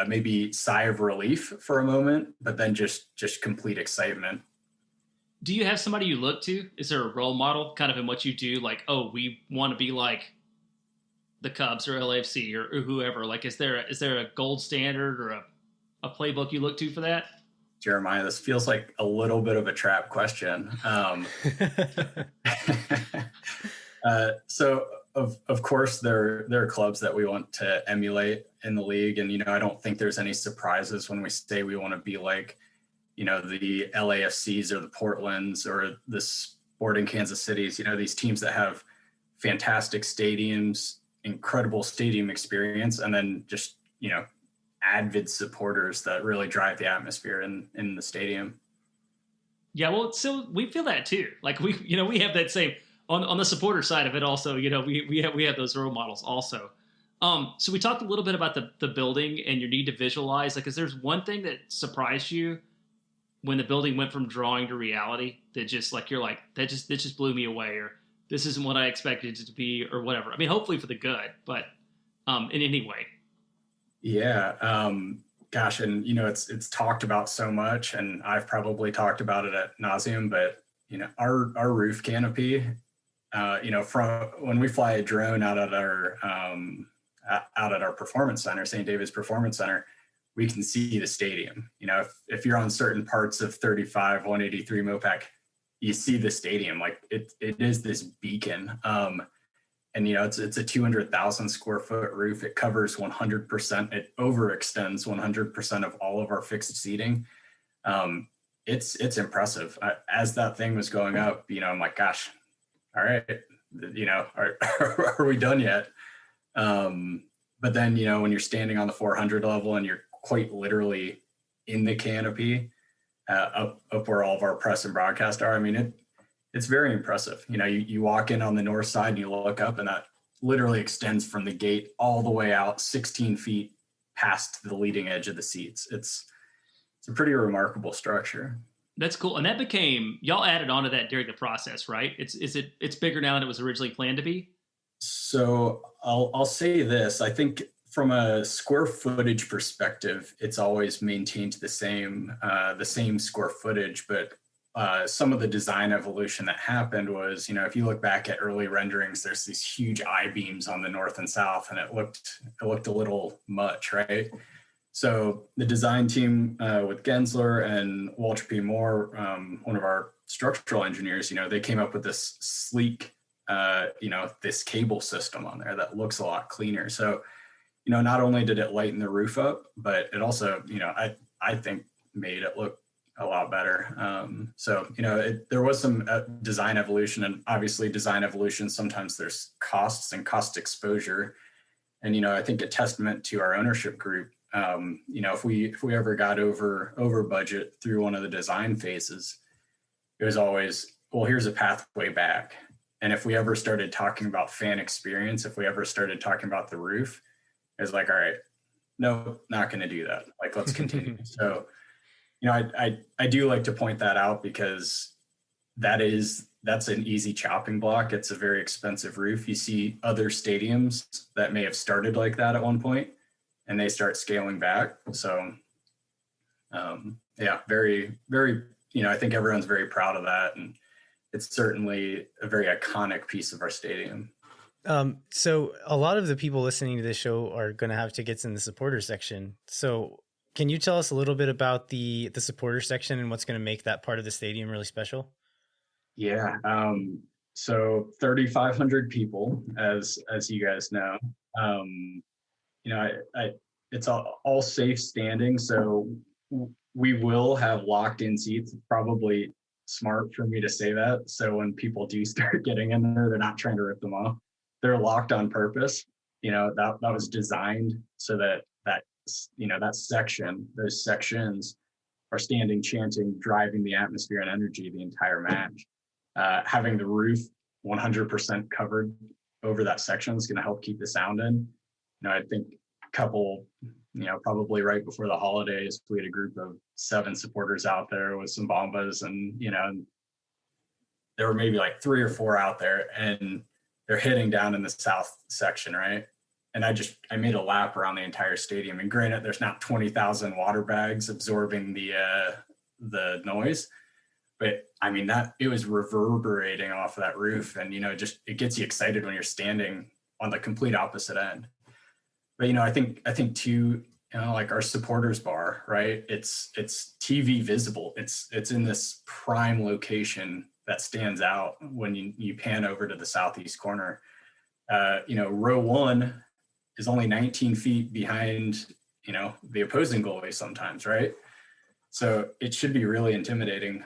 maybe sigh of relief for a moment, but then just complete excitement. Do you have somebody you look to? Is there a role model kind of in what you do? Like, oh, we want to be like the Cubs or LAFC or whoever. Like, is there a gold standard or a playbook you look to for that? Jeremiah, this feels like a little bit of a trap question. So of course there are clubs that we want to emulate in the league, and I don't think there's any surprises when we say we want to be like the LAFCs or the Portlands or the Sporting Kansas Cities. These teams that have fantastic stadiums, incredible stadium experience, and then just avid supporters that really drive the atmosphere in the stadium. Yeah, well, so we feel that too. Like we have that same on the supporter side of it. Also, we have those role models also. So we talked a little bit about the building and your need to visualize. Like, is there's one thing that surprised you when the building went from drawing to reality that just like you're like that just blew me away, or this isn't what I expected it to be, or whatever? I mean, hopefully for the good, but in any way. Yeah. Gosh, and it's talked about so much, and I've probably talked about it at nauseum, but our roof canopy, from when we fly a drone out at our performance center, St. David's Performance Center, we can see the stadium. If you're on certain parts of 35, 183 Mopac, you see the stadium. Like it is this beacon. And it's a 200,000 square foot roof. It covers 100%. It overextends 100% of all of our fixed seating. It's impressive. As that thing was going up, I'm like, gosh, all right, are we done yet? But then when you're standing on the 400 level and you're quite literally in the canopy, up where all of our press and broadcast are, I mean it's very impressive. You walk in on the north side and you look up, and that literally extends from the gate all the way out 16 feet past the leading edge of the seats. It's a pretty remarkable structure. That's cool. And that became, y'all added on to that during the process, right? It's bigger now than it was originally planned to be? So I'll say this. I think from a square footage perspective, it's always maintained the same square footage, but some of the design evolution that happened was, if you look back at early renderings, there's these huge I-beams on the north and south, and it looked a little much, right? So the design team with Gensler and Walter P. Moore, one of our structural engineers, they came up with this sleek, this cable system on there that looks a lot cleaner. So, not only did it lighten the roof up, but it also, I think made it look a lot better. So, there was some design evolution, and obviously design evolution, sometimes there's costs and cost exposure. And, I think a testament to our ownership group, if we ever got over budget through one of the design phases, it was always, well, here's a pathway back. And if we ever started talking about fan experience, if we ever started talking about the roof, it was like, all right, no, not going to do that. Like, let's continue. So, I do like to point that out, because that's an easy chopping block. It's a very expensive roof. You see other stadiums that may have started like that at one point, and they start scaling back. So, very, very, I think everyone's very proud of that. And it's certainly a very iconic piece of our stadium. So a lot of the people listening to this show are going to have tickets in the supporter section. So can you tell us a little bit about the supporter section and what's going to make that part of the stadium really special? Yeah. So 3,500 people, as you guys know. It's all safe standing. So we will have locked in seats. Probably smart for me to say that. So when people do start getting in there, they're not trying to rip them off. They're locked on purpose. That was designed so that section, those sections are standing, chanting, driving the atmosphere and energy the entire match. Having the roof 100% covered over that section is going to help keep the sound in. I think a couple, probably right before the holidays, we had a group of 7 supporters out there with some bombas, and there were maybe like 3 or 4 out there, and they're hitting down in the south section, right? And I made a lap around the entire stadium. And granted, there's not 20,000 water bags absorbing the noise, but I mean that it was reverberating off of that roof, and it gets you excited when you're standing on the complete opposite end. But I think too, like our supporters bar, right? It's TV visible. It's in this prime location that stands out when you pan over to the southeast corner. Row 1 is only 19 feet behind, the opposing goalie sometimes, right? So it should be really intimidating.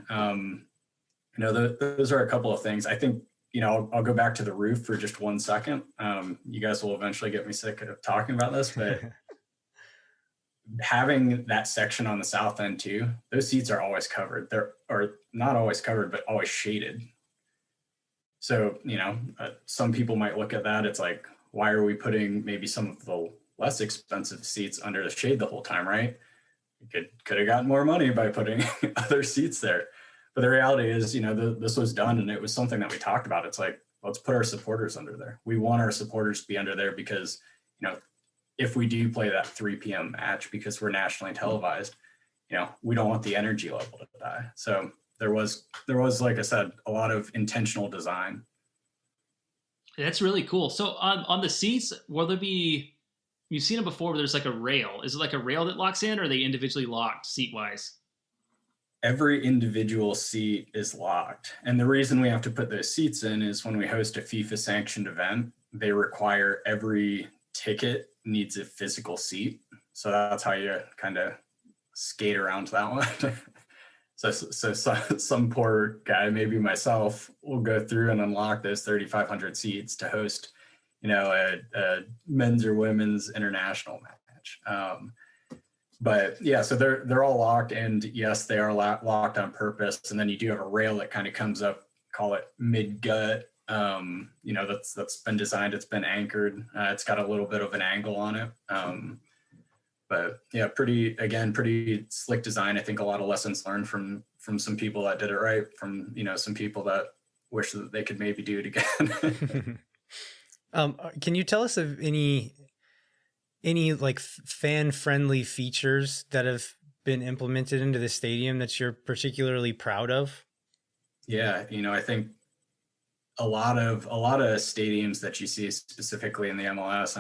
Those are a couple of things. I think, I'll go back to the roof for just 1 second. You guys will eventually get me sick of talking about this, but having that section on the south end too, those seats are always covered. Or not always covered, but always shaded. So, some people might look at that. It's like, why are we putting maybe some of the less expensive seats under the shade the whole time, right? Could have gotten more money by putting other seats there. But the reality is, this was done, and it was something that we talked about. It's like, let's put our supporters under there. We want our supporters to be under there because, if we do play that 3 p.m. match, because we're nationally televised, we don't want the energy level to die. So there was, like I said, a lot of intentional design. That's really cool. So on the seats, will there be, you've seen it before, where there's like a rail. Is it like a rail that locks in, or are they individually locked seat-wise? Every individual seat is locked. And the reason we have to put those seats in is when we host a FIFA sanctioned event, they require every ticket needs a physical seat. So that's how you kind of skate around to that one. So some poor guy, maybe myself, will go through and unlock those 3,500 seats to host, a men's or women's international match. But yeah, so they're all locked, and yes, they are locked on purpose. And then you do have a rail that kind of comes up, call it mid gut. That's been designed. It's been anchored. It's got a little bit of an angle on it. But yeah, pretty slick design. I think a lot of lessons learned from some people that did it right, from, some people that wish that they could maybe do it again. Can you tell us of any like fan friendly features that have been implemented into the stadium that you're particularly proud of? Yeah. I think a lot of stadiums that you see specifically in the MLS,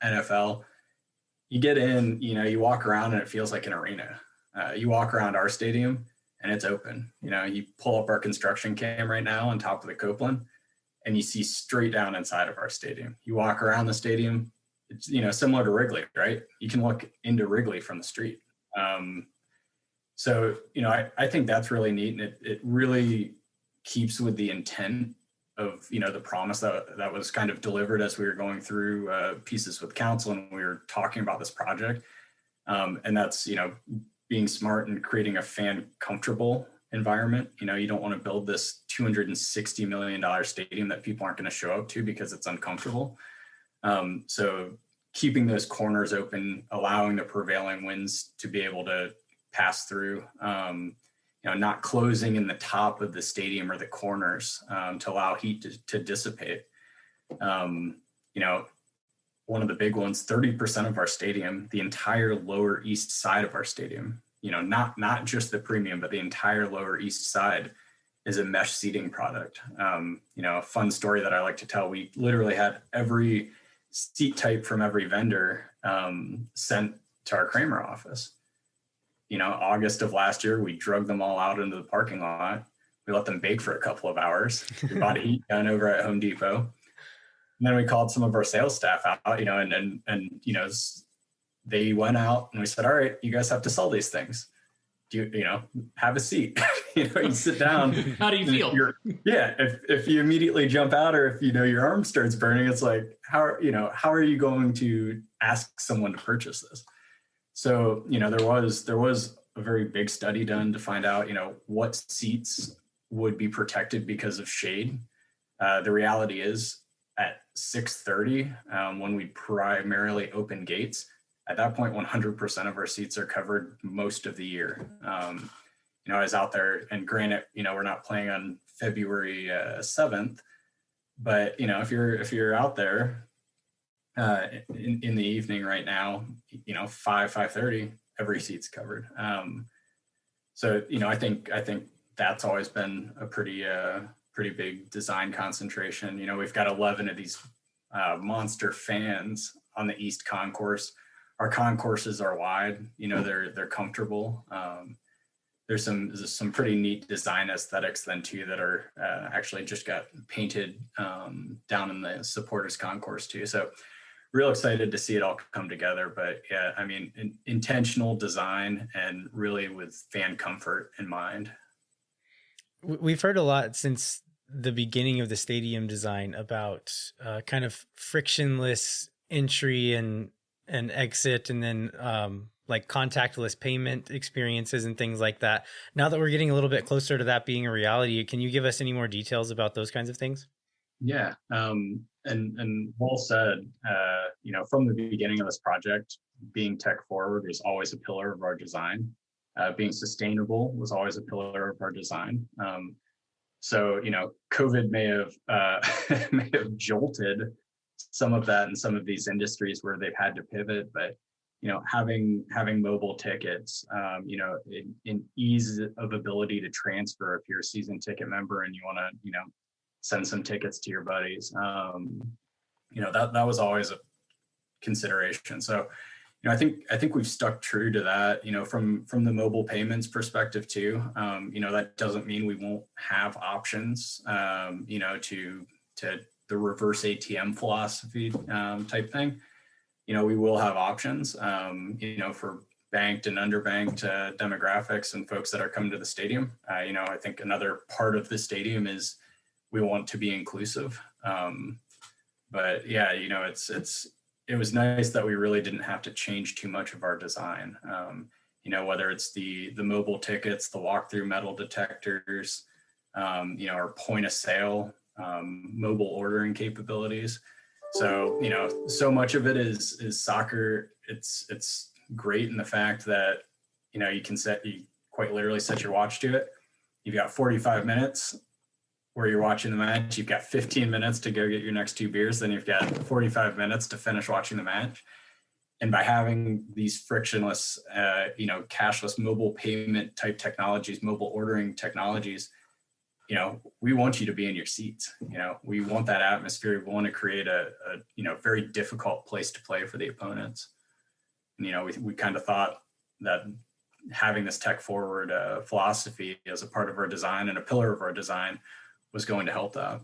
NFL, you get in, you walk around and it feels like an arena. You walk around our stadium and it's open. You pull up our construction cam right now on top of the Copeland, and you see straight down inside of our stadium. You walk around the stadium, it's, similar to Wrigley, right? You can look into Wrigley from the street. So, I think that's really neat, and it really keeps with the intent of, the promise that was kind of delivered as we were going through pieces with council and we were talking about this project. And that's, being smart and creating a fan comfortable environment. You don't want to build this $260 million stadium that people aren't going to show up to because it's uncomfortable. So keeping those corners open, allowing the prevailing winds to be able to pass through, not closing in the top of the stadium or the corners to allow heat to dissipate. One of the big ones, 30% of our stadium, the entire lower east side of our stadium, not just the premium, but the entire lower east side is a mesh seating product. A fun story that I like to tell, we literally had every seat type from every vendor sent to our Kramer office. August of last year, we drug them all out into the parking lot. We let them bake for a couple of hours. We bought a heat gun over at Home Depot. And then we called some of our sales staff out, they went out and we said, all right, you guys have to sell these things. Do you have a seat, you sit down. How do you feel? If you immediately jump out, or if, your arm starts burning, it's like, how are you going to ask someone to purchase this? So, there was a very big study done to find out, what seats would be protected because of shade. The reality is at 6:30, when we primarily open gates, at that point, 100% of our seats are covered most of the year. I was out there, and granted, we're not playing on February 7th, but if you're out there in the evening right now, 5:30, every seat's covered. So I think that's always been a pretty big design concentration. We've got 11 of these monster fans on the East Concourse. Our concourses are wide. They're comfortable. There's some pretty neat design aesthetics then too that are actually just got painted down in the supporters concourse too. So real excited to see it all come together. But yeah, I mean, intentional design and really with fan comfort in mind. We've heard a lot since the beginning of the stadium design about kind of frictionless entry and exit, and then like contactless payment experiences and things like that. Now that we're getting a little bit closer to that being a reality, can you give us any more details about those kinds of things? Yeah, and well said. From the beginning of this project, being tech forward was always a pillar of our design. Being sustainable was always a pillar of our design. So COVID may have may have jolted some of that in some of these industries where they've had to pivot, but having mobile tickets, in ease of ability to transfer if you're a season ticket member and you want to send some tickets to your buddies, that was always a consideration. So I think we've stuck true to that. From the mobile payments perspective too. That doesn't mean we won't have options. To the reverse ATM philosophy type thing. We will have options. For banked and underbanked demographics and folks that are coming to the stadium. I think another part of the stadium is we want to be inclusive. But yeah, it was nice that we really didn't have to change too much of our design. Whether it's the mobile tickets, the walkthrough metal detectors, our point of sale, mobile ordering capabilities. So, so much of it is soccer. It's great in the fact that, you quite literally set your watch to it. You've got 45 minutes where you're watching the match. You've got 15 minutes to go get your next 2 beers. Then you've got 45 minutes to finish watching the match. And by having these frictionless, cashless mobile payment type technologies, mobile ordering technologies, we want you to be in your seats. We want that atmosphere. We want to create a very difficult place to play for the opponents. We kind of thought that having this tech forward philosophy as a part of our design and a pillar of our design was going to help that.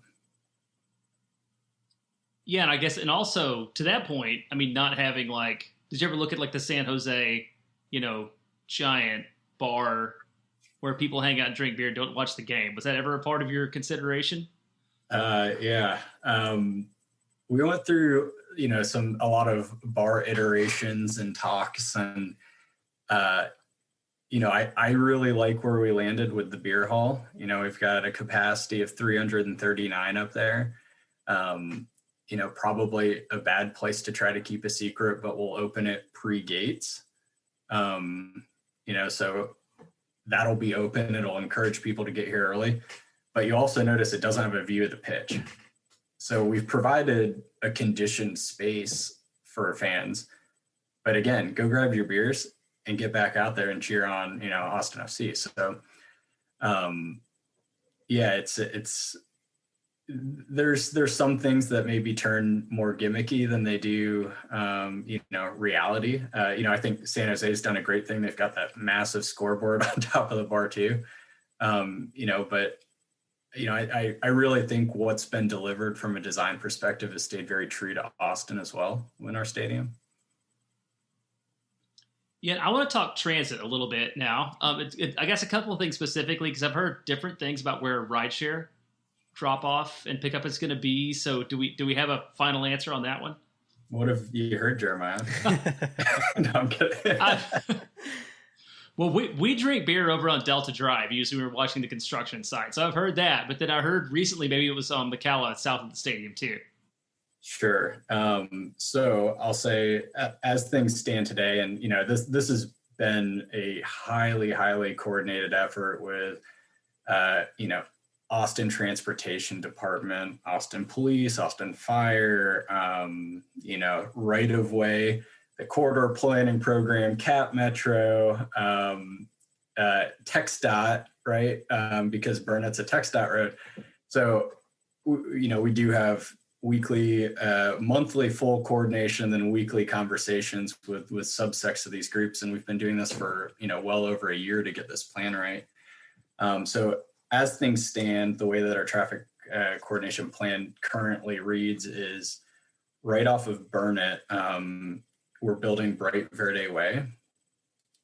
Yeah, and I guess, and also to that point, I mean, not having did you ever look at the San Jose, giant bar where people hang out and drink beer, don't watch the game? Was that ever a part of your consideration? Yeah. We went through, a lot of bar iterations and talks, and I really like where we landed with the beer hall. We've got a capacity of 339 up there. Probably a bad place to try to keep a secret, but we'll open it pre-gates. So that'll be open. It'll encourage people to get here early. But you also notice it doesn't have a view of the pitch. So we've provided a conditioned space for fans. But again, go grab your beers and get back out there and cheer on, Austin FC. So, it's there's some things that maybe turn more gimmicky than they do, reality. I think San Jose's done a great thing. They've got that massive scoreboard on top of the bar too. But I really think what's been delivered from a design perspective has stayed very true to Austin as well in our stadium. Yeah, I want to talk transit a little bit now. I guess a couple of things specifically, because I've heard different things about where rideshare drop off and pickup is going to be. So do we have a final answer on that one? What have you heard, Jeremiah? No, I'm kidding. Well, we drink beer over on Delta Drive. Usually we're watching the construction site. So I've heard that. But then I heard recently maybe it was on McCalla south of the stadium too. Sure. So I'll say as things stand today, and this has been a highly coordinated effort with Austin Transportation Department, Austin Police, Austin Fire, right of way, the corridor planning program, Cap Metro, TxDOT, right? Because Burnett's a TxDOT road. So, we do have weekly, monthly full coordination, then weekly conversations with subsects of these groups. And we've been doing this for, well over a year to get this plan right. So as things stand, the way that our traffic coordination plan currently reads is right off of Burnett, we're building Bright Verde Way.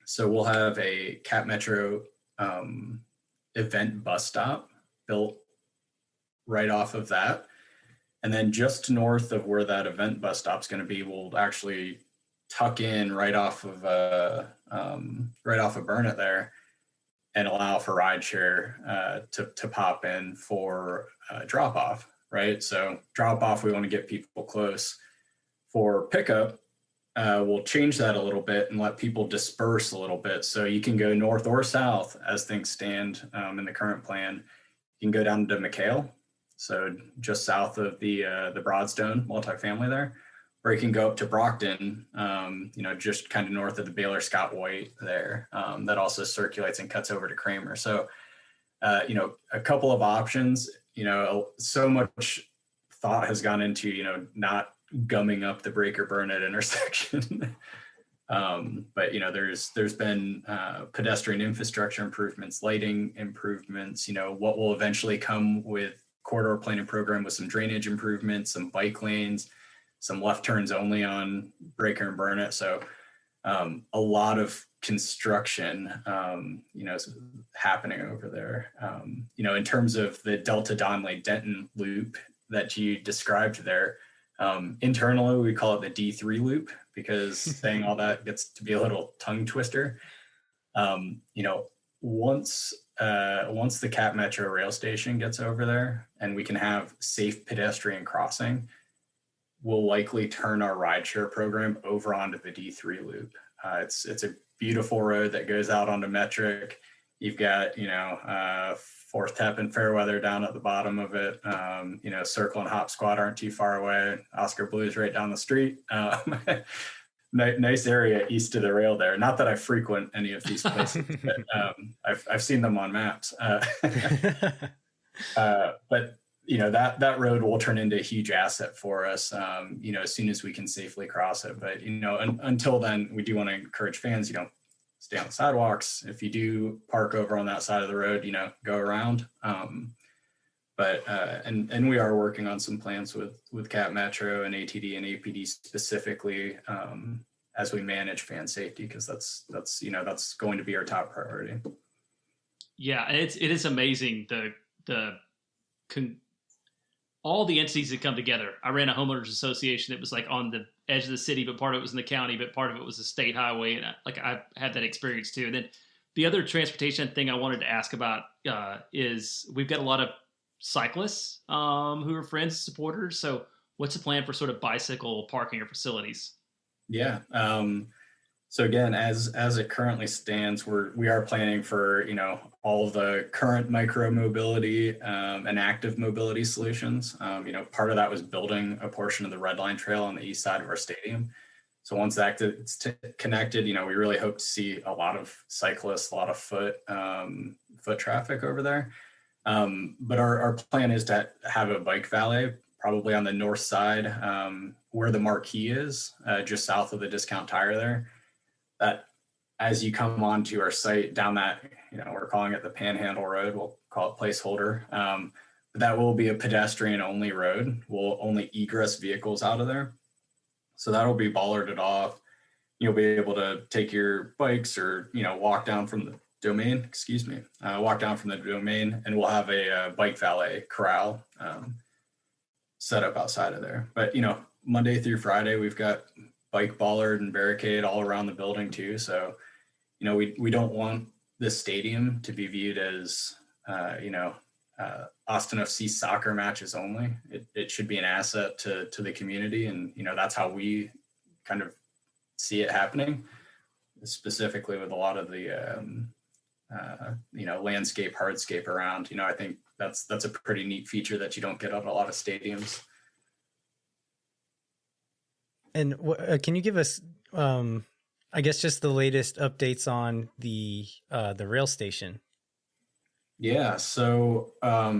So we'll have a Cap Metro event bus stop built right off of that. And then just north of where that event bus stop is going to be, we'll actually tuck in right off of Burnett there, and allow for rideshare to pop in for drop off, right? So drop off, we want to get people close. For pickup, we'll change that a little bit and let people disperse a little bit. So you can go north or south as things stand in the current plan. You can go down to McHale, so just south of the Broadstone multifamily there, or you can go up to Brockton, just kind of north of the Baylor Scott White there. That also circulates and cuts over to Kramer. So, a couple of options. So much thought has gone into, not gumming up the Breaker Burnett intersection. But there's been pedestrian infrastructure improvements, lighting improvements. What will eventually come with corridor planning program with some drainage improvements, some bike lanes, some left turns only on Breaker and Burnett. So a lot of construction, is happening over there. In terms of the Delta Donley Denton loop that you described there, internally we call it the D3 loop, because saying all that gets to be a little tongue twister. Once the Cap Metro rail station gets over there and we can have safe pedestrian crossing, we'll likely turn our rideshare program over onto the D3 loop. It's a beautiful road that goes out onto Metric. You've got, Fourth Tep and Fairweather down at the bottom of it. Circle and Hop Squad aren't too far away. Oscar Blues right down the street. Nice area east of the rail there. Not that I frequent any of these places, but I've seen them on maps. But that road will turn into a huge asset for us, as soon as we can safely cross it. But, until then, we do want to encourage fans, stay on the sidewalks. If you do park over on that side of the road, go around. But we are working on some plans with Cap Metro and ATD and APD specifically, as we manage fan safety, because that's going to be our top priority. Yeah, and it is amazing all the entities that come together. I ran a homeowners association that was like on the edge of the city, but part of it was in the county, but part of it was a state highway. And I had that experience too. And then the other transportation thing I wanted to ask about is we've got a lot of cyclists who are friends, supporters. So what's the plan for sort of bicycle parking or facilities? Yeah. So again, as it currently stands, we are planning for, all of the current micro mobility and active mobility solutions. Part of that was building a portion of the Red Line Trail on the east side of our stadium. So once it's connected, we really hope to see a lot of cyclists, a lot of foot traffic over there. But our plan is to have a bike valet probably on the north side, where the marquee is, just south of the Discount Tire there. That as you come onto our site down that, we're calling it the Panhandle Road, we'll call it placeholder. But that will be a pedestrian only road. We'll only egress vehicles out of there. So that'll be bollarded off. You'll be able to take your bikes or, walk down from the domain, and we'll have a bike valet corral. set up outside of there. But, Monday through Friday, we've got bike bollard and barricade all around the building too. So, we don't want this stadium to be viewed as, Austin FC soccer matches only. It should be an asset to the community. And, that's how we kind of see it happening, specifically with a lot of the, landscape, hardscape around. I think that's a pretty neat feature that you don't get at a lot of stadiums. And can you give us, I guess, just the latest updates on the rail station? Yeah. So, a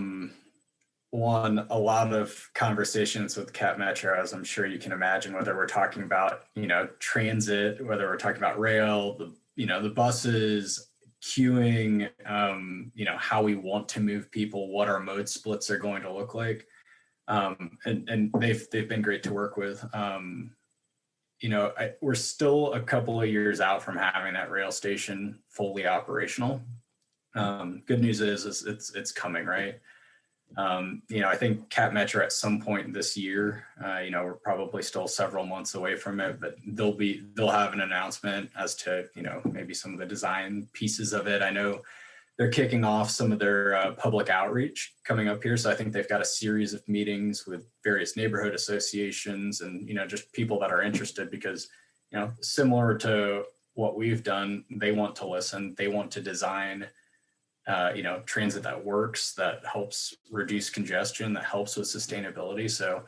lot of conversations with Cap Metro, as I'm sure you can imagine, whether we're talking about, transit, whether we're talking about rail, the buses, queuing, how we want to move people, what our mode splits are going to look like. And they've been great to work with. We're still a couple of years out from having that rail station fully operational. Good news is it's coming, right? I think Cap Metro at some point this year, we're probably still several months away from it, but they'll have an announcement as to, maybe some of the design pieces of it. I know they're kicking off some of their public outreach coming up here. So I think they've got a series of meetings with various neighborhood associations and, just people that are interested because, similar to what we've done, they want to listen, they want to design transit that works, that helps reduce congestion, that helps with sustainability. So,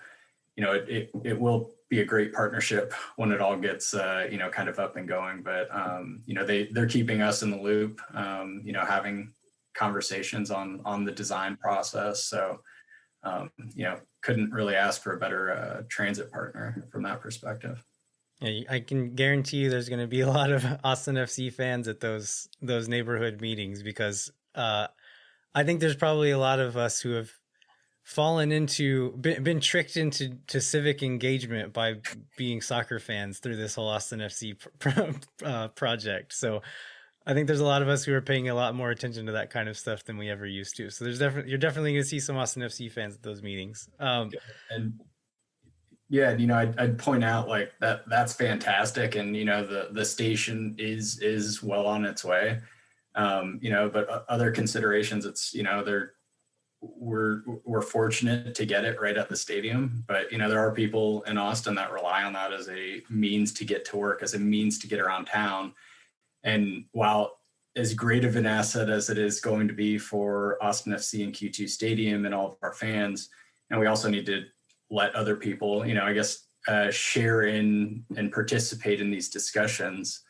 it will be a great partnership when it all gets, kind of up and going. But, they're keeping us in the loop, having conversations on the design process. So, couldn't really ask for a better transit partner from that perspective. Yeah, I can guarantee you there's going to be a lot of Austin FC fans at those neighborhood meetings because I think there's probably a lot of us who have been tricked into civic engagement by being soccer fans through this whole Austin FC project. So I think there's a lot of us who are paying a lot more attention to that kind of stuff than we ever used to. So you're definitely going to see some Austin FC fans at those meetings. And yeah, I'd point out like that's fantastic. And, the station is well on its way. But other considerations, it's, we're fortunate to get it right at the stadium, but, there are people in Austin that rely on that as a means to get to work, as a means to get around town. And while as great of an asset as it is going to be for Austin FC and Q2 Stadium and all of our fans, and we also need to let other people, share in and participate in these discussions.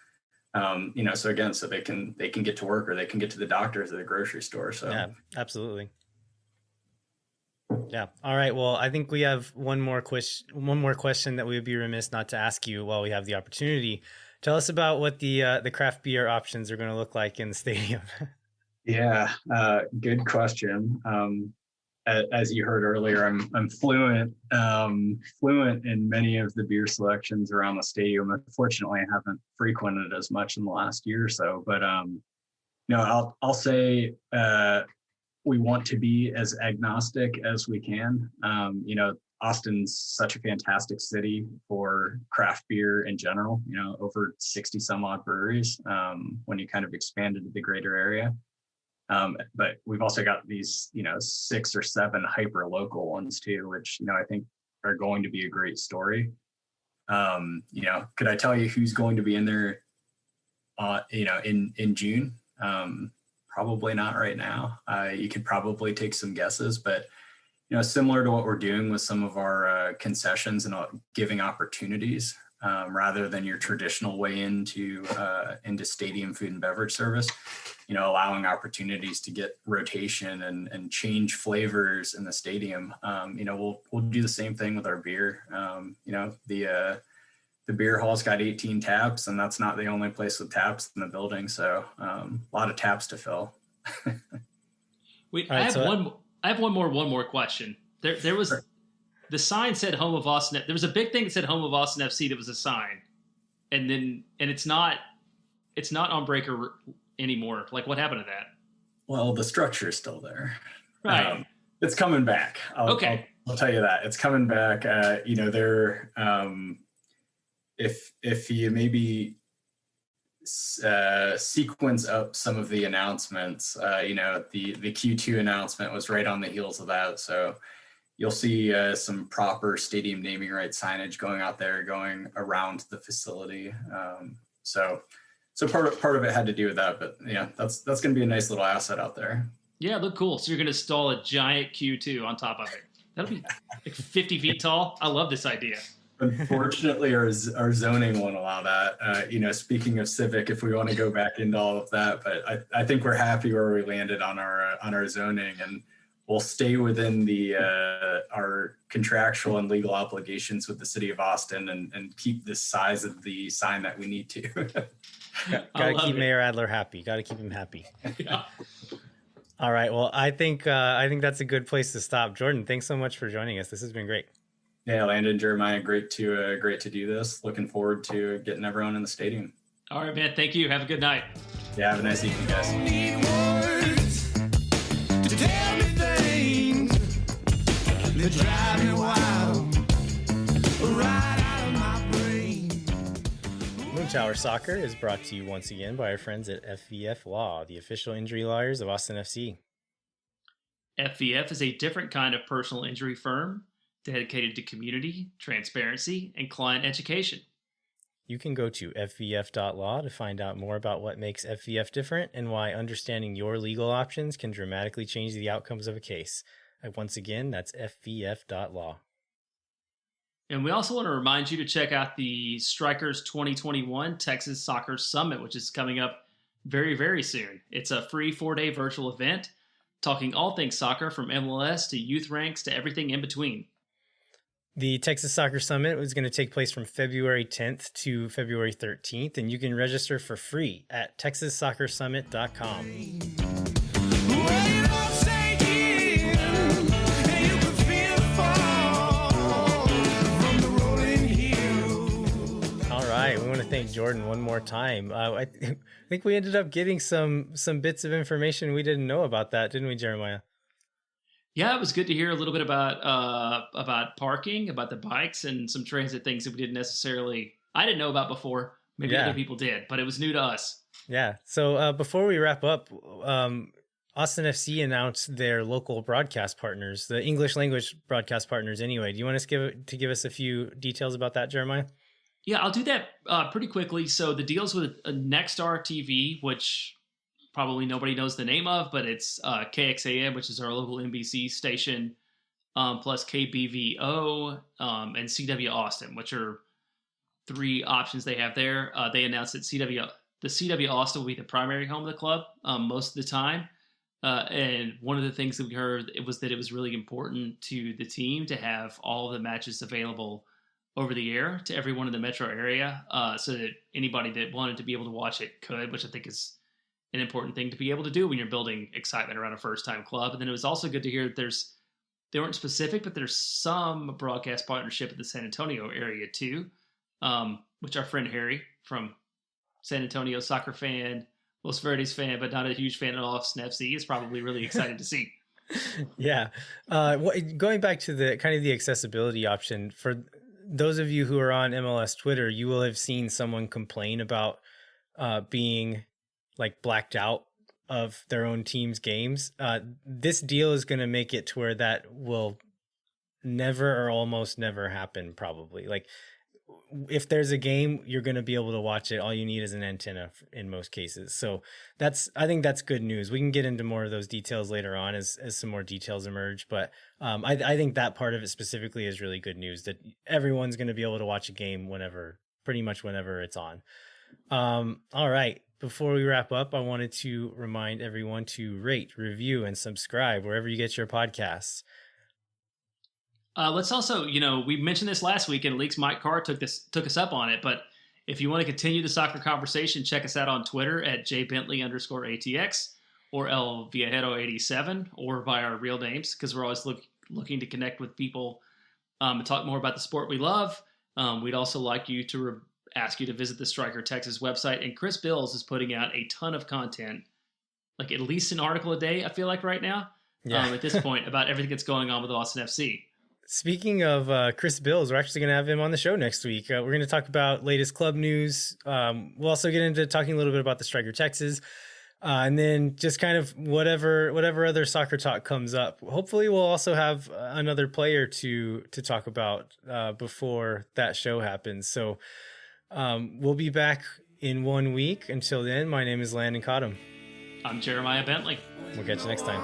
So again, so they can get to work or they can get to the doctors or the grocery store. So yeah, absolutely. Yeah. All right. Well, I think we have one more question that we would be remiss not to ask you while we have the opportunity. Tell us about what the craft beer options are going to look like in the stadium. Yeah, good question. As you heard earlier, I'm fluent in many of the beer selections around the stadium. Unfortunately, I haven't frequented as much in the last year or so. But I'll say we want to be as agnostic as we can. Austin's such a fantastic city for craft beer in general. Over 60 some odd breweries when you kind of expand into the greater area. But we've also got these, 6 or 7 hyper local ones too, which, I think are going to be a great story. Could I tell you who's going to be in there, in June? Probably not right now. You could probably take some guesses, but, similar to what we're doing with some of our concessions and giving opportunities, rather than your traditional way into stadium food and beverage service, allowing opportunities to get rotation and change flavors in the stadium. We'll do the same thing with our beer. The beer hall's got 18 taps, and that's not the only place with taps in the building. So a lot of taps to fill. Wait, I have one more question. There was Sure. The sign said home of Austin. There was a big thing that said home of Austin FC. That was a sign, and it's not on Breaker anymore. Like, what happened to that? Well, the structure is still there. Right. It's coming back. Okay. I'll tell you that it's coming back. They're if you maybe sequence up some of the announcements, the Q2 announcement was right on the heels of that. So you'll see some proper stadium naming rights signage going out there, going around the facility. So part of it had to do with that, but yeah, that's going to be a nice little asset out there. Yeah, look cool. So you're going to install a giant Q2 on top of it. That'll be like 50 feet tall. I love this idea. Unfortunately, our zoning won't allow that. Speaking of civic, if we want to go back into all of that, but I think we're happy where we landed on our zoning, and we'll stay within our contractual and legal obligations with the city of Austin, and keep the size of the sign that we need to. Gotta keep Mayor Adler happy. Gotta keep him happy. Yeah. All right. Well, I think that's a good place to stop. Jordan, thanks so much for joining us. This has been great. Yeah, Landon, Jeremiah, great to do this. Looking forward to getting everyone in the stadium. All right, man. Thank you. Have a good night. Yeah, have a nice evening, guys. Moon Tower Soccer is brought to you once again by our friends at FVF Law, the official injury lawyers of Austin FC. FVF is a different kind of personal injury firm dedicated to community, transparency, and client education. You can go to fvf.law to find out more about what makes FVF different and why understanding your legal options can dramatically change the outcomes of a case. Once again, that's fvf.law. And we also want to remind you to check out the Strikers 2021 Texas Soccer Summit, which is coming up very, very soon. It's a free 4-day virtual event talking all things soccer, from MLS to youth ranks to everything in between. The Texas Soccer Summit is going to take place from February 10th to February 13th, and you can register for free at texassoccerssummit.com. We want to thank Jordan one more time. I think we ended up getting some bits of information we didn't know about that, didn't we, Jeremiah? Yeah, it was good to hear a little bit about parking, about the bikes, and some transit things that I didn't know about before. Maybe other people did, but it was new to us. Yeah. So before we wrap up, Austin FC announced their local broadcast partners, the English language broadcast partners. Anyway, do you want us to give us a few details about that, Jeremiah? Yeah, I'll do that pretty quickly. So the deal's with Nexstar TV, which probably nobody knows the name of, but it's KXAN, which is our local NBC station, plus KBVO and CW Austin, which are 3 options they have there. They announced that the CW Austin will be the primary home of the club most of the time. And one of the things that we heard was that it was really important to the team to have all of the matches available over the air to everyone in the metro area, so that anybody that wanted to be able to watch it could, which I think is an important thing to be able to do when you're building excitement around a first-time club. And then it was also good to hear that they weren't specific, but there's some broadcast partnership in the San Antonio area too, which our friend Harry from San Antonio, soccer fan, Los Verdes fan, but not a huge fan of Austin FC, is probably really excited to see. Yeah. Going back to the kind of the accessibility option, for those of you who are on MLS Twitter, you will have seen someone complain about being like blacked out of their own team's games. This deal is going to make it to where that will never or almost never happen, probably. Like, if there's a game, you're going to be able to watch it. All you need is an antenna in most cases. So I think that's good news. We can get into more of those details later on as some more details emerge. But I think that part of it specifically is really good news, that everyone's going to be able to watch a game pretty much whenever it's on. All right. Before we wrap up, I wanted to remind everyone to rate, review, and subscribe wherever you get your podcasts. Let's also, we mentioned this last week, and Leaks Mike Carr took us up on it. But if you want to continue the soccer conversation, check us out on Twitter at jbentley_ATX or El Viajero87, or by our real names, because we're always looking to connect with people and talk more about the sport we love. We'd also like you to ask you to visit the Striker Texas website. And Chris Bills is putting out a ton of content, like at least an article a day, I feel like right now, at this point, about everything that's going on with Austin FC. Speaking of Chris Bills, we're actually going to have him on the show next week. We're going to talk about latest club news. We'll also get into talking a little bit about the Striker Texas, and then just kind of whatever other soccer talk comes up. Hopefully, we'll also have another player to talk about before that show happens. So we'll be back in 1 week. Until then, my name is Landon Cottom. I'm Jeremiah Bentley. We'll catch you next time.